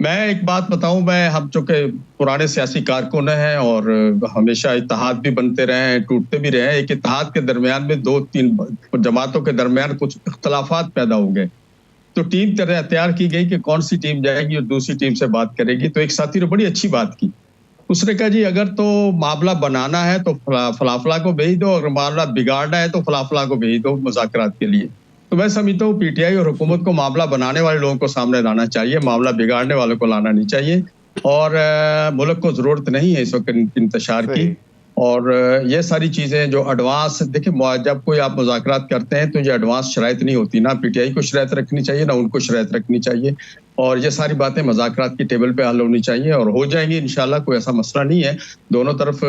मैं एक बात बताऊं, मैं हम चूंकि पुराने सियासी कारकुन हैं और हमेशा इत्तेहाद भी बनते रहे हैं, टूटते भी रहे हैं। एक इत्तेहाद के दरमियान में 2-3 जमातों के दरमियान कुछ इख्तलाफात पैदा हो गए, तो टीम तैयार की गई कि कौन सी टीम जाएगी और दूसरी टीम से बात करेगी। तो एक साथी ने बड़ी अच्छी बात की, उसने कहा जी अगर तो मामला बनाना है तो फलाफला को भेज दो, अगर मामला बिगाड़ना है तो फलाफला को भेज दो मुज़ाकरात के लिए। तो मैं समझता हूँ पीटीआई और हुकूमत को मामला बनाने वाले लोगों को सामने लाना चाहिए, मामला बिगाड़ने वालों को लाना नहीं चाहिए। और मुल्क को जरूरत नहीं है इस वक्त इंतशार की। और ये सारी चीजें जो एडवांस, देखिए जब कोई आप मुज़ाकरात करते हैं तो ये एडवांस शराइत नहीं होती, ना पीटीआई को शराइत रखनी चाहिए ना उनको शराइत रखनी चाहिए। और ये सारी बातें मुज़ाकरात की टेबल पे हल होनी चाहिए और हो जाएंगी इंशाल्लाह, कोई ऐसा मसला नहीं है। दोनों तरफ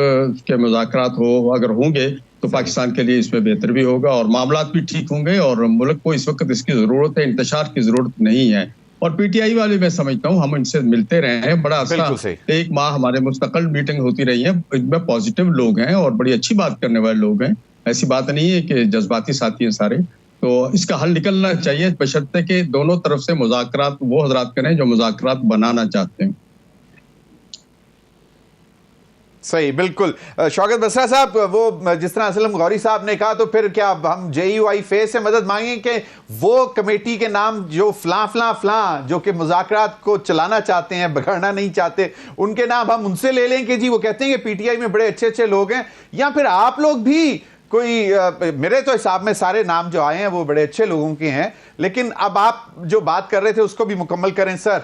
के मुज़ाकरात अगर होंगे तो पाकिस्तान के लिए इसमें बेहतर भी होगा और मामलात भी ठीक होंगे और मुल्क को इस वक्त इसकी जरूरत है, इंतशार की जरूरत नहीं है। और पीटीआई वाले मैं समझता हूँ हम इनसे मिलते रहे हैं, बड़ा अच्छा 1 माह हमारे मुस्तकिल मीटिंग होती रही है, इनमें पॉजिटिव लोग हैं और बड़ी अच्छी बात करने वाले लोग हैं। ऐसी बात नहीं है कि जज्बाती साथी हैं सारे। तो इसका हल निकलना चाहिए बशर्ते कि दोनों तरफ से मुज़ाकरात वो हजरात करें जो मुज़ाकरात बनाना चाहते हैं। सही, बिल्कुल। शौकत बसरा साहब, वो जिस तरह असलम गौरी साहब ने कहा, तो फिर क्या हम JUI फेस से मदद मांगें कि वो कमेटी के नाम जो फलां जो कि मुज़ाकरात को चलाना चाहते हैं, बिगाड़ना नहीं चाहते, उनके नाम हम उनसे ले लें कि जी वो कहते हैं कि पीटीआई में बड़े अच्छे अच्छे लोग हैं, या फिर आप लोग भी कोई, मेरे तो हिसाब में सारे नाम जो आए हैं वो बड़े अच्छे लोगों के हैं, लेकिन अब आप जो बात कर रहे थे उसको भी मुकम्मल करें सर।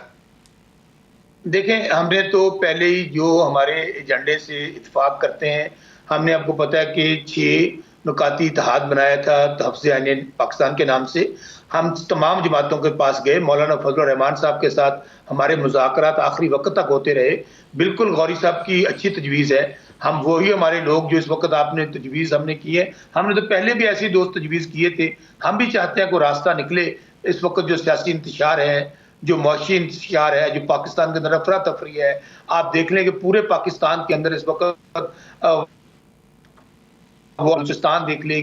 देखें, हमने तो पहले ही जो हमारे एजेंडे से इत्तेफाक करते हैं, हमने आपको पता है कि 6 नुकाती इत्तेहाद बनाया था तहफ़्फ़ुज़ आईन पाकिस्तान के नाम से। हम तमाम जमातों के पास गए, मौलाना फजल रहमान साहब के साथ हमारे मुज़ाकरात आखिरी वक्त तक होते रहे। बिल्कुल गौरी साहब की अच्छी तजवीज़ है, हम वही हमारे लोग जो इस वक्त आपने तजवीज़ हमने की है, हमने तो पहले भी ऐसी दोस्त तजवीज़ किए थे। हम भी चाहते हैं कोई रास्ता निकले। इस वक्त जो सियासी इंतशार है, जो मुआशी इंतशार है, जो पाकिस्तान के अंदर अफरा तफरी है, आप देख लें कि पूरे पाकिस्तान के अंदर इस वक्त बलूचिस्तान देख ले,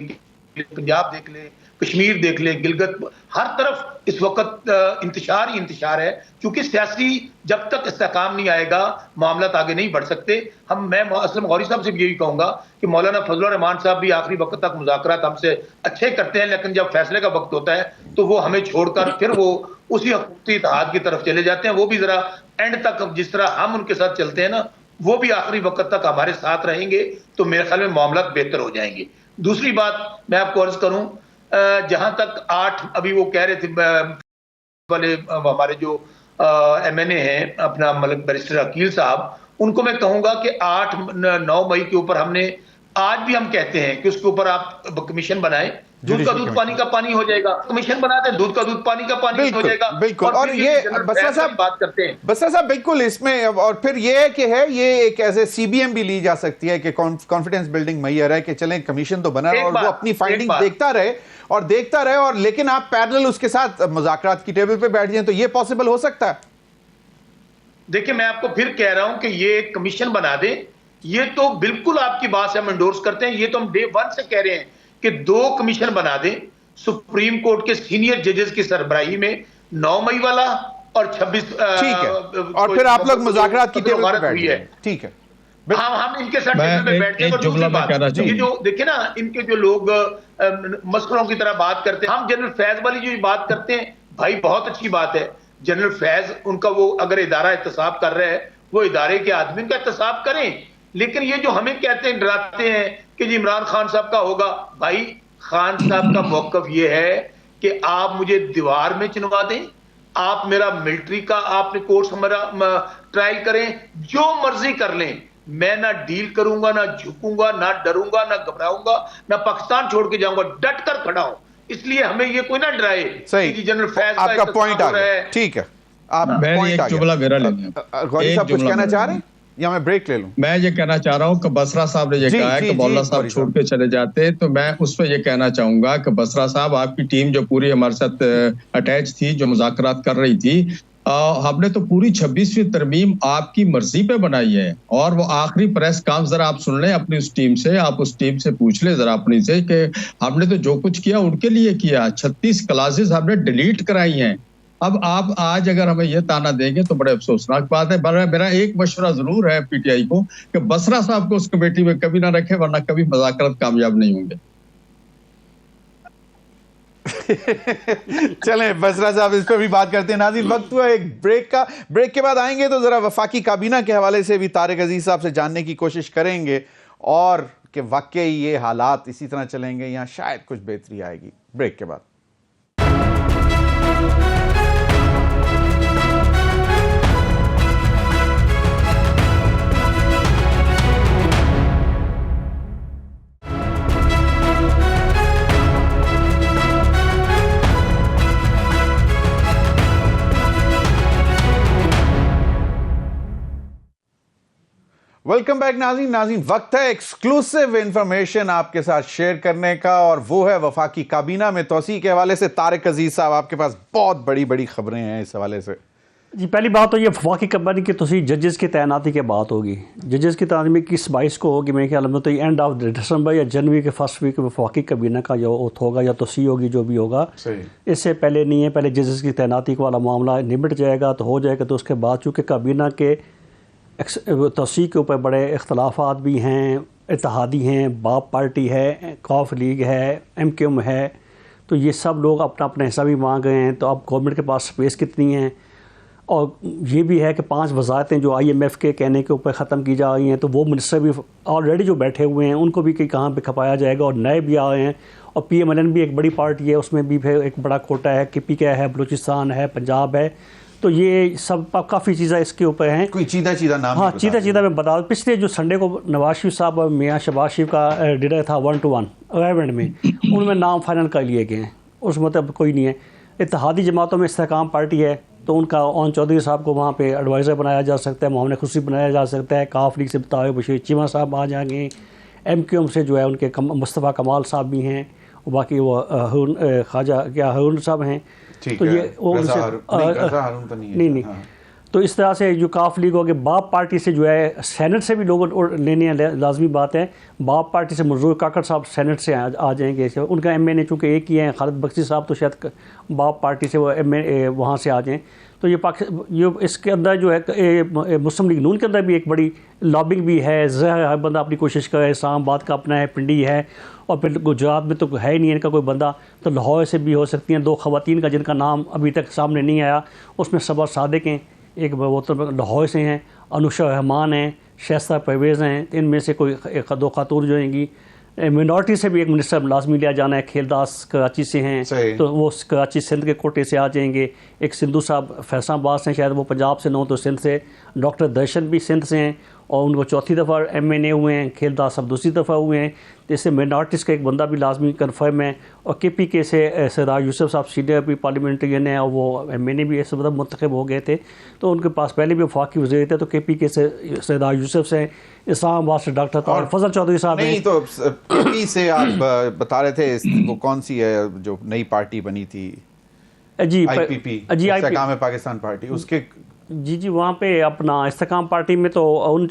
पंजाब देख ले, कश्मीर देख ले, गिलगित, हर तरफ इस वक्त इंतशार ही इंतशार है। क्योंकि सियासी जब तक इस्तेहकाम नहीं आएगा मामला आगे नहीं बढ़ सकते। मैं असलम गौरी साहब से भी यही कहूंगा कि मौलाना फजल रहमान साहब भी आखिरी वक्त तक मुज़ाकरात हमसे अच्छे करते हैं, लेकिन जब फैसले का वक्त होता है तो वो हमें छोड़कर फिर वो उसी हुकूमती इत्तेहाद की तरफ चले जाते हैं। वो भी जरा एंड तक जिस तरह हम उनके साथ चलते हैं ना, वो भी आखिरी वक्त तक हमारे साथ रहेंगे, तो मेरे ख्याल में मामला बेहतर हो जाएंगे। दूसरी बात मैं आपको अर्ज करूं, जहां तक 8 अभी वो कह रहे थे वाले हमारे जो MNA हैं अपना मतलब बैरिस्टर अकील साहब, उनको मैं कहूंगा कि 8-9 मई के ऊपर हमने, आज भी हम कहते हैं कि उसके ऊपर आप कमीशन बनाएं। दूध का दूध पानी का पानी हो जाएगा, कमीशन बनाते हैं, दूध का दूध पानी का पानी हो जाएगा। बिल्कुल। और ये बसरा साहब बात करते हैं, बसरा साहब बिल्कुल इसमें, और फिर ये है कि ये एक ऐसे CBM भी ली जा सकती है कि कॉन्फिडेंस बिल्डिंग मैयर है कि चलें कमीशन तो बना और वो अपनी फाइंडिंग देखता रहे और लेकिन आप पैरेलल उसके साथ मुज़ाकरात की टेबल पे बैठ जाएं, तो ये पॉसिबल हो सकता है। देखिए, मैं आपको फिर कह रहा हूं कि ये कमीशन बना दें, ये तो बिल्कुल आपकी बात से हम एंडोर्स करते हैं। ये तो हम डे 1 से कह रहे हैं कि 2 कमीशन बना दें सुप्रीम कोर्ट के सीनियर जजेस की सरबराही में, 9 मई वाला और 26। ठीक है, और फिर आप लोग मुज़ाकरात की टेबल पे बैठ जाएं। ठीक है, हम इनके साथ टेबल पे बैठते हैं। और दूसरी बात, ये जो देखिए ना, इनके जो लोग मस्करों की तरह बात करते हैं, हम जनरल फैज वाली जो बात करते हैं, भाई बहुत अच्छी बात है। जनरल फैज, उनका वो अगर इदारा एहतसाब कर रहा है, वो इदारे के आदमी का एहतसाब करें, लेकिन ये जो हमें कहते हैं, डराते हैं कि जी इमरान खान साहब का होगा, भाई खान साहब का मौकफ ये है कि आप मुझे दीवार में चिनवा दें, आप मेरा मिलिट्री का आपने कोर्स हमारा ट्रायल करें, जो मर्जी कर लें, मैं ना डील करूंगा, ना झुकूंगा, ना डरूंगा, ना घबराऊंगा, ना पाकिस्तान छोड़ के जाऊंगा, डट कर खड़ा हूं। इसलिए हमें ये कोई ना डराए। सही, कि जनरल फैज आपका पॉइंट आ गया, ठीक है, आप पॉइंट आ गया। गौरी साहब कुछ कहना चाह रहे हैं या मैं ब्रेक ले लूं? मैं ये कहना चाह रहा हूँ कि बसरा साहब ने ये कहा है कि मौलाना साहब छोड़ के चले जाते, तो मैं उस पर ये कहना चाहूंगा कि बसरा साहब, आपकी टीम जो पूरी हमारे साथ अटैच थी, जो मुज़ाकरात कर रही थी, हमने तो पूरी 26वीं तरमीम आपकी मर्जी पे बनाई है। और वो आखिरी प्रेस कॉन्फ्रेंस जरा आप सुन लें अपनी उस टीम से, आप उस टीम से पूछ ले जरा अपनी से कि हमने तो जो कुछ किया उनके लिए किया, 36 क्लासेस हमने डिलीट कराई हैं। अब आप आज अगर हमें यह ताना देंगे तो बड़े अफसोसनाक बात है। मेरा एक मशवरा जरूर है पीटीआई को कि बसरा साहब को उस कमेटी में कभी ना रखे, वरना कभी मुज़ाकरात कामयाब नहीं होंगे। चलें बसरा साहब, इस पर भी बात करते हैं। नाज़रीन, वक्त हुआ एक ब्रेक का। ब्रेक के बाद आएंगे तो जरा वफाकी काबीना के हवाले से भी तारिक अजीज साहब से जानने की कोशिश करेंगे, और कि वाकई ये हालात इसी तरह चलेंगे या शायद कुछ बेहतरी आएगी। ब्रेक के बाद वेलकम बैक नाज़रीन, वक्त है एक्सक्लूसिव इंफॉर्मेशन आपके साथ शेयर करने का, और वो है वफाकी काबीना में तोसी के हवाले से। तारिक अजीज साहब, आपके पास बहुत बड़ी बड़ी खबरें हैं इस हवाले से। जी, पहली बात तो ये वफाकी काबीना की तोसी जजेस की तैनाती की बात होगी। जजेस की तैनाती किस 22 को होगी, मेरे ख्याल में तो एंड ऑफ दिसंबर या जनवरी के फर्स्ट वीक में वफाकी काबीना का जो ओथ होगा या तोसी होगी, जो भी होगा, इससे पहले नहीं है। पहले जजेस की तैनाती वाला मामला निपट जाएगा तो हो जाएगा, तो उसके बाद चूँकि काबीना के तोसी के ऊपर बड़े इख्तलाफात भी हैं, इत्तेहादी हैं, बाप पार्टी है, कौफ लीग है, MQM है, तो ये सब लोग अपना अपना हिस्सा भी मांग रहे हैं। तो अब गवर्नमेंट के पास स्पेस कितनी है, और ये भी है कि 5 वज़ारतें जो IMF के कहने के ऊपर ख़त्म की जा रही हैं, तो वो मिनिस्टर भी ऑलरेडी जो बैठे हुए हैं उनको भी कहाँ पे खपाया जाएगा, और नए भी आ रहे हैं। और PMLN भी एक बड़ी पार्टी है, उसमें भी फिर एक बड़ा कोटा है, KPK है, बलूचिस्तान है, पंजाब है, तो ये सब काफ़ी चीज़ें इसके ऊपर हैं। कोई चीदा नाम? हाँ, चीदा मैं बता दूँ। पिछले जो संडे को नवाज शरीफ साहब और मियाँ शहबाज शरीफ का डिनर था 1-to-1 अरेंजमेंट में, उनमें नाम फाइनल कर लिए गए हैं, उस मतलब कोई नहीं है। इत्तेहादी जमातों में इस्तेहकाम पार्टी है, तो उनका ओन चौधरी साहब को वहाँ पे एडवाइज़र बनाया जा सकता है, मोहम्मद खुर्शी बनाया जा सकता है, काफ लीग से तारिक बशीर चीमा साहब आ जाएंगे, MQM से जो है उनके मुस्तफ़ा कमाल साहब भी हैं, और बाकी वो ख्वाजा क्या हारून साहब हैं, तो ये वो उनसे नहीं। तो इस तरह से जो काफ लीग हो गए, बाप पार्टी से जो है सेनेट से भी लोग लेने लाजमी बात है। बाप पार्टी से मजरूर काकड़ साहब सेनेट से आ जाएंगे, उनका MNA चूँकि एक ही है, खालिद बख्शी साहब तो शायद बाप पार्टी से वो MNA वहाँ से आ जाएँ। तो ये इसके अंदर जो है मुस्लिम लीग नून के अंदर भी एक बड़ी लॉबिंग भी है। हर बंदा अपनी कोशिश करे, इस्लामाबाद का अपना है, पिंडी है, और फिर गुजरात में तो है ही नहीं इनका कोई बंदा, तो लाहौर से भी हो सकती हैं। 2 ख़वातीन का जिनका नाम अभी तक सामने नहीं आया, उसमें सबर सादिक हैं, एक वो तो लाहौर से हैं, अनुशा रहमान हैं, शैस्ता परवेज़ हैं, इनमें से कोई 2 खातून जो होंगी। मिनॉरिटी से भी एक मिनिस्टर लाजमी लिया जाना है, खेलदास कराची से हैं, तो वो कराची सिंध के कोटे से आ जाएंगे। एक सिंधु साहब फैसलाबाद से, शायद वो पंजाब से न हो तो सिंध से। डॉक्टर दर्शन भी सिंध से हैं, और उनको 4थी दफ़ा MNA हुए हैं, खेलदास साहब 2री दफ़ा हुए हैं। जैसे मिनॉरिटीज़ का एक बंदा भी लाजमी कन्फर्म है, और KPK से सरदार यूसुफ साहब सीनियर भी पार्लियामेंट्रियन है, और वो MNA भी ऐसे मतलब मुंतखब हो गए थे, तो उनके पास पहले भी वफाकी वज़ीर थे। तो KPK से सरदार यूसुफ से, इस्लामाबाद से डॉक्टर फजल चौधरी साहब हैं। तो KP से आप बता रहे थे, वो कौन सी है जो नई पार्टी बनी थी? जी, IPP, इस्तेहकाम पाकिस्तान पार्टी, उसके जी वहाँ पे अपना इस्तेहकाम पार्टी में तो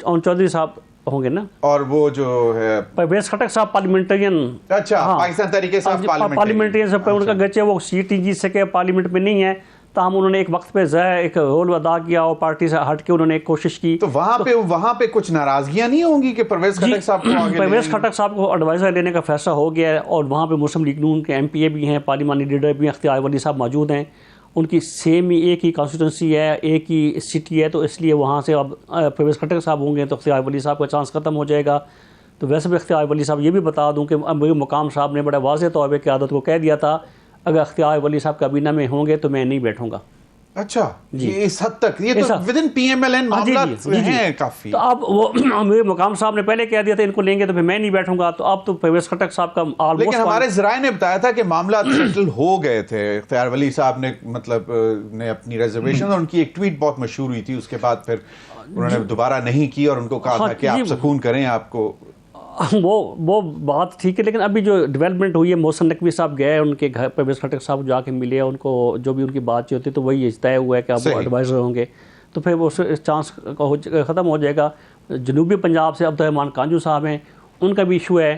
ओन चौधरी साहब होंगे ना, और वो जो है परवेज़ खटक साहब पार्लियामेंटेरियन। अच्छा, हाँ, पाकिस्तान तरीके से पार्लियामेंटेरियन से उनका गच्चे वो सीट ही जीत सके, पार्लियामेंट में नहीं है, ताहम उन्होंने एक वक्त पे एक रोल अदा किया और पार्टी से हट के उन्होंने एक कोशिश की। तो वहाँ पे कुछ नाराजगियाँ नहीं होंगी कि परवेज़ खटक साहब को आगे परवेज़ खटक साहब को एडवाइज़र लेने का फैसला हो गया है, और वहाँ पे मुस्लिम लीग नून के MPA भी हैं, पार्लिमानी लीडर भी, अख्तियार वली साहब मौजूद हैं, उनकी सेम ही एक ही कॉन्स्टिट्यूंसी है, एक ही सिटी है, तो इसलिए वहाँ से अब परवेज़ खट्टर साहब होंगे तो इख्तियार वली साहब का चांस ख़त्म हो जाएगा। तो वैसे भी इख्तियार वली साहब, ये भी बता दूं कि अमीर मुकाम साहब ने बड़ा वाज़ेह तौर पे क़यादत को कह दिया था, अगर इख्तियार वली साहब काबीना में होंगे तो मैं नहीं बैठूंगा। अच्छा जी। ये इस हद तक, ये तो विद इन PMLN मामला हैं काफी। तो अब वो अमीर मुकाम साहब ने पहले कह दिया था इनको लेंगे तो फिर मैं नहीं बैठूंगा, तो अब तो परवेज़ खट्टर साहब का ऑलमोस्ट। लेकिन हमारे ज़राए ने बताया था कि मामला सेटल हो गए थे। इख्तियार वली साहब ने मतलब ने अपनी रिजर्वेशन, और उनकी एक ट्वीट बहुत मशहूर हुई थी, उसके बाद फिर उन्होंने दोबारा नहीं की और उनको कहा था कि आप सुकून करें, आपको वो बात ठीक है। लेकिन अभी जो डेवलपमेंट हुई है, मोहसिन नकवी साहब गए उनके घर, परवेज़ खट्टर साहब जाके मिले, उनको जो भी उनकी बातचीत होती है तो वही तय हुआ है कि अब वो एडवाइज़र होंगे, तो फिर वो चांस ख़त्म हो जाएगा। जनूबी पंजाब से अब्दुर्रहमान कांजू साहब हैं, उनका भी इशू है।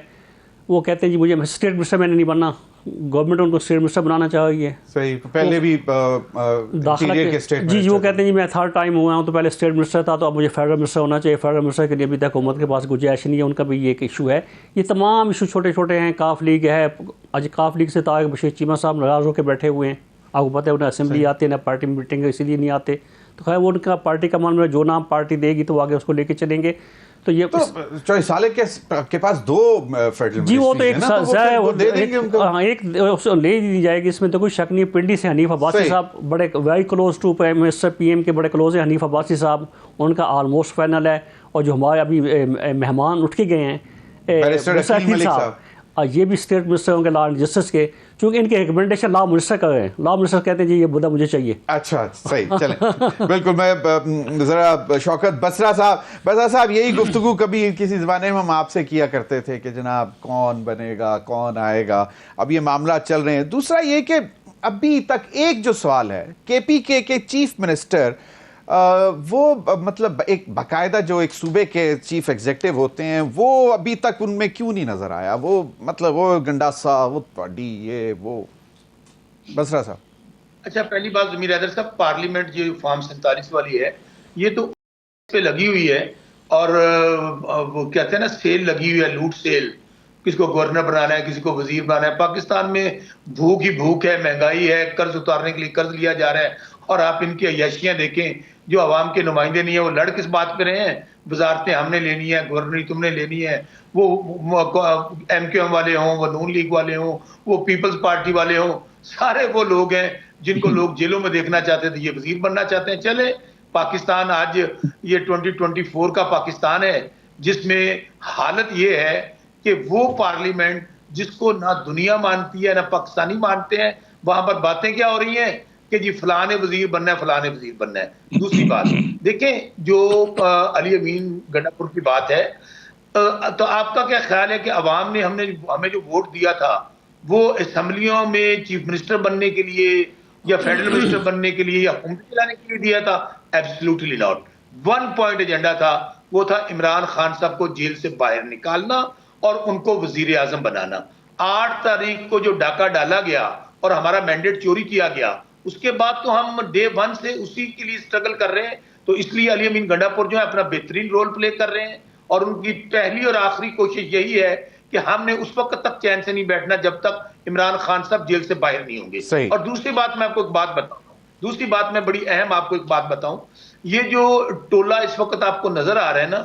वो कहते हैं जी मुझे स्टेट मिनिस्टर मैंने नहीं बनना, गवर्नमेंट उनको स्टेट मिनिस्टर बनाना चाहिए। सही, पहले भी दाखिला के स्टेट जी वो कहते हैं जी मैं थर्ड टाइम हुआ हूँ, तो पहले स्टेट मिनिस्टर था तो अब मुझे फेडरल मिनिस्टर होना चाहिए। फेडरल मिनिस्टर के लिए अभी तक हुकूमत के पास गुंजाइश नहीं है, उनका भी ये एक इशू है। ये तमाम इशू छोटे छोटे हैं। काफ लीग है, आज काफ लीग से तारिक बशीर चीमा साहब नाराज़ होकर बैठे हुए हैं। आपको पता है उन्हें असेंबली आती है ना, पार्टी मीटिंग इसीलिए नहीं आते। तो खैर वो उनका पार्टी का मामला, जो नाम पार्टी देगी तो आगे उसको लेके चलेंगे। तो ये तो 24 साल के पास 2 फेडरल जी, वो तो एक दे देंगे उनको। हाँ, एक ले दी जाएगी, इसमें तो कोई शक नहीं। पिंडी से हनीफ अब्बासी साहब बड़े very close to prime minister PM के बड़े क्लोज है हनीफ अब्बासी साहब, उनका ऑलमोस्ट फाइनल है। और जो हमारे अभी मेहमान उठ के गए हैं बैरिस्टर साहब, ये भी स्टेट मिनिस्टर होंगे लॉ एंड जस्टिस के, क्योंकि इनके रिकमेंडेशन लॉ मिनिस्टर कर रहे हैं। लॉ मिनिस्टर कहते हैं जी ये मुद्दा मुझे चाहिए। अच्छा सही, चलें बिल्कुल। मैं ज़रा शौकत बसरा साहब यही गुफ्तगू कभी किसी ज़माने में हम आपसे किया करते थे कि जनाब कौन बनेगा, कौन आएगा। अब ये मामला चल रहे हैं। दूसरा ये कि अभी तक एक जो सवाल है, KPK के चीफ मिनिस्टर वो मतलब एक बाकायदा जो एक सूबे के चीफ एग्जीक्यूटिव होते हैं, वो अभी तक उनमें क्यों नहीं नजर आया? वो मतलब वो गंडासा, वो पार्टी, ये वो। बसरा साहब, अच्छा, पहली बात ज़मीर हैदर साहब, पार्लियामेंट जो फॉर्म 47 वाली है ये तो पे लगी हुई है, और वो कहते हैं ना सेल लगी हुई है, लूट सेल। किसको गवर्नर बनाना है, किसी को वजीर बनाना है। पाकिस्तान में भूख ही भूख है, महंगाई है, कर्ज उतारने के लिए कर्ज लिया जा रहा है। और आप इनकी अय्याशियां देखें, जो अवाम के नुमाइंदे नहीं है वो लड़ किस बात पे रहे हैं? वजारतें हमने लेनी है, गवर्नरी तुमने लेनी है। वो MQM वाले हों, वो नून लीग वाले हों, वो पीपल्स पार्टी वाले हों, सारे वो लोग हैं जिनको लोग जेलों में देखना चाहते थे, ये वजीर बनना चाहते हैं। चले, पाकिस्तान आज ये 2024 का पाकिस्तान है, जिसमें हालत ये है कि वो पार्लियामेंट जिसको ना दुनिया मानती है ना पाकिस्तानी मानते हैं, वहां पर बातें क्या हो रही हैं कि जी फलाने वजीर बनना है, फलाने वजीर बनना है। दूसरी बात देखें, जो अली अमीन गंडापुर की बात है, तो आपका क्या ख्याल है कि अवाम ने हमें जो वोट दिया था वो असेंबलियों में चीफ मिनिस्टर बनने के लिए या फेडरल मिनिस्टर बनने के लिए या हुकूमत चलाने के लिए दिया था? Absolutely not. 1 पॉइंट एजेंडा था, वो था इमरान खान साहब को जेल से बाहर निकालना और उनको वजीर आजम बनाना। 8 तारीख को जो डाका डाला गया और हमारा मैंडेट चोरी किया गया, उसके बाद तो हम डे 1 से उसी के लिए स्ट्रगल कर रहे हैं। तो इसलिए अली अमीन गंडापुर जो है अपना बेहतरीन रोल प्ले कर रहे हैं, और उनकी पहली और आखिरी कोशिश यही है कि हमने उस वक्त तक चैन से नहीं बैठना जब तक इमरान खान साहब जेल से बाहर नहीं होंगे। और दूसरी बात मैं आपको एक बात बताऊं, मैं बड़ी अहम आपको एक बात बताऊं, ये जो टोला इस वक्त आपको नजर आ रहा है ना,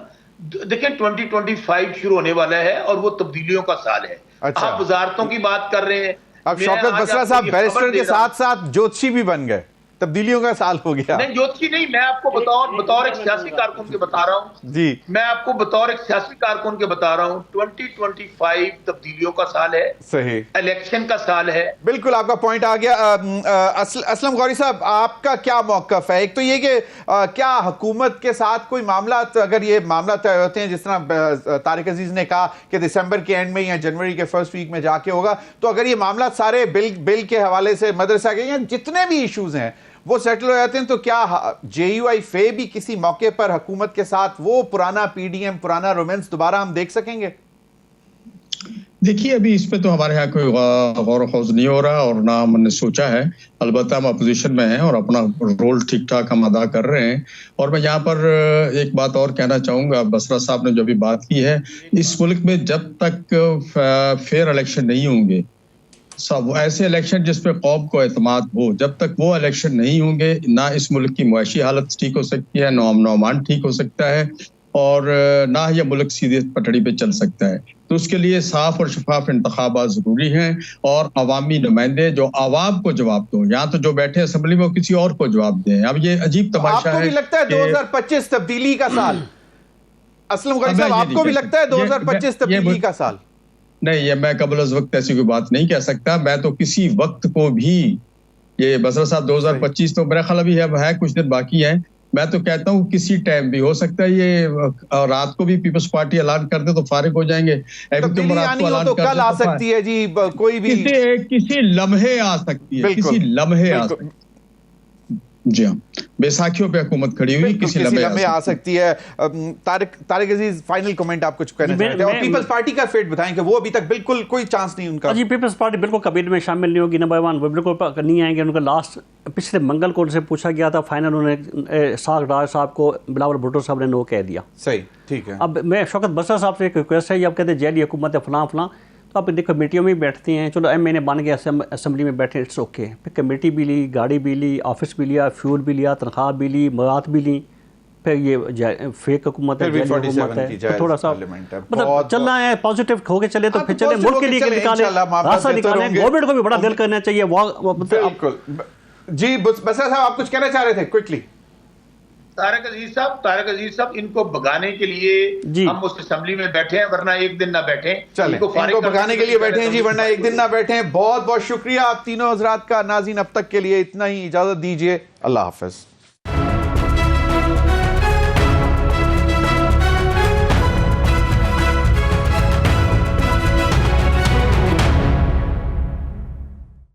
देखिए 2025 शुरू होने वाला है और वो तब्दीलियों का साल है। अच्छा। आप वजारतों की बात कर रहे हैं। अब शौकत बसरा साहब बैरिस्टर के साथ साथ ज्योतिषी भी बन गए, तब्दीलियों का साल हो गया। नहीं, ज्योतिषी नहीं, मैं आपको बतौर एक सियासी कारकुन के बता रहा हूँ जी, मैं आपको बतौर एक सियासी कारकुन के बता रहा हूँ। 2025 तब्दीलियों का साल है, सही, इलेक्शन का साल है। बिल्कुल आपका पॉइंट आ गया। असलम गौरी साहब, आपका क्या मौकफ है? एक तो ये कि क्या हुकूमत के साथ कोई मामला, अगर ये मामला तय होते हैं जिस तरह तारिक अजीज ने कहा कि दिसंबर के एंड में या जनवरी के फर्स्ट वीक में जाके होगा, तो अगर ये मामला सारे बिल के हवाले से मदरसा के या जितने भी इश्यूज हैं वो सेटल हो जाते हैं, तो क्या JUI फे भी किसी मौके पर हुकूमत के साथ वो पुराना PDM, पुराना रोमांस दोबारा हम देख सकेंगे? देखिए, अभी इस पे तो हमारे यहाँ कोई गौर खौज नहीं हो रहा और ना हमने सोचा है। अलबत्ता हम अपोजिशन में हैं और अपना रोल ठीक ठाक हम अदा कर रहे हैं। और मैं यहाँ पर एक बात और कहना चाहूँगा, बसरा साहब ने जो भी बात की है, इस मुल्क में जब तक फेयर इलेक्शन नहीं होंगे सब ऐसे इलेक्शन जिसपे कौम को एतमाद हो, जब तक वो इलेक्शन नहीं होंगे ना इस मुल्क की मुआशी हालत ठीक हो सकती है, ना अमन ठीक हो सकता है, और ना ये मुल्क सीधे पटड़ी पे चल सकता है। तो उसके लिए साफ और शफाफ इंतखाबात जरूरी हैं और अवामी नुमाइंदे जो आवाम को जवाब दो, यहाँ तो जो बैठे असेंबली में किसी और को जवाब दें। अब ये अजीब तमाशा है। आपको भी लगता है 2025 तब्दीली का साल? असलम गनी साहब, आपको भी लगता है 2025 तब्दीली का साल? नहीं, ये मैं कबल अज़ वक्त ऐसी कोई बात नहीं कह सकता। मैं तो किसी वक्त को भी, ये बसरा साहब 2025 तो मेरा ख्याल अभी है कुछ दिन बाकी है, मैं तो कहता हूँ किसी टाइम भी हो सकता है। ये रात को भी पीपल्स पार्टी ऐलान कर दे तो फारिग हो जाएंगे। तो कल आ सकती है जी, कोई भी किसी लम्हे आ सकती है, किसी लम्हे आ सकती है। जी हाँ, बैसाखियों पे हुकूमत खड़ी हुई, किसी लम्हे आ सकती है। तारिक अजीज, फाइनल कमेंट आप कुछ कहना चाहते हैं? और पीपल्स पार्टी का फेट बताएं कि वो अभी तक बिल्कुल कोई चांस नहीं उनका। जी, पीपल्स पार्टी बिल्कुल कैबिनेट में शामिल नहीं होगी। नंबर 1 वो बिल्कुल नहीं आएंगे। उनका लास्ट पिछले मंगल को उनसे पूछा गया था, फाइनल उन्होंने साग डार साहब को, बिलावल भुट्टो साहब ने नो कह दिया। सही, ठीक है। अब मैं शौकत बसरा साहब से एक रिक्वेस्ट है, ये आप कहते हैं जैली हुकूमत है फलां फलां, तो आप देखो कमेटियों में बैठते हैं, चलो MNA बन गए, असेंबली में बैठे, इट्स ओके। फिर कमेटी भी ली, गाड़ी भी ली, ऑफिस भी लिया, फ्यूल भी लिया, तनख्वाह भी ली, मवाद भी ली, फिर ये फेक हुकूमत है, हुकूमत है, तो थोड़ा सा मतलब चलना है, पॉजिटिव होके चले तो फिर चले, मुल्क के लिए निकाले, रास्ता निकाले। गवर्नमेंट को भी बड़ा दिल करना चाहिए। बिल्कुल जी। बसरा साहब, आप कुछ कहना चाह रहे थे क्विकली? तारिक अजीज साहब, इनको भगाने के लिए हम उस असेंबली में बैठे हैं, वरना एक दिन ना बैठे। इनको भगाने के लिए बैठे हैं जी, वरना एक दिन ना बैठे। बहुत बहुत शुक्रिया आप तीनों हजरात का। नाज़रीन, अब तक के लिए इतना ही, इजाजत दीजिए, अल्लाह हाफिज।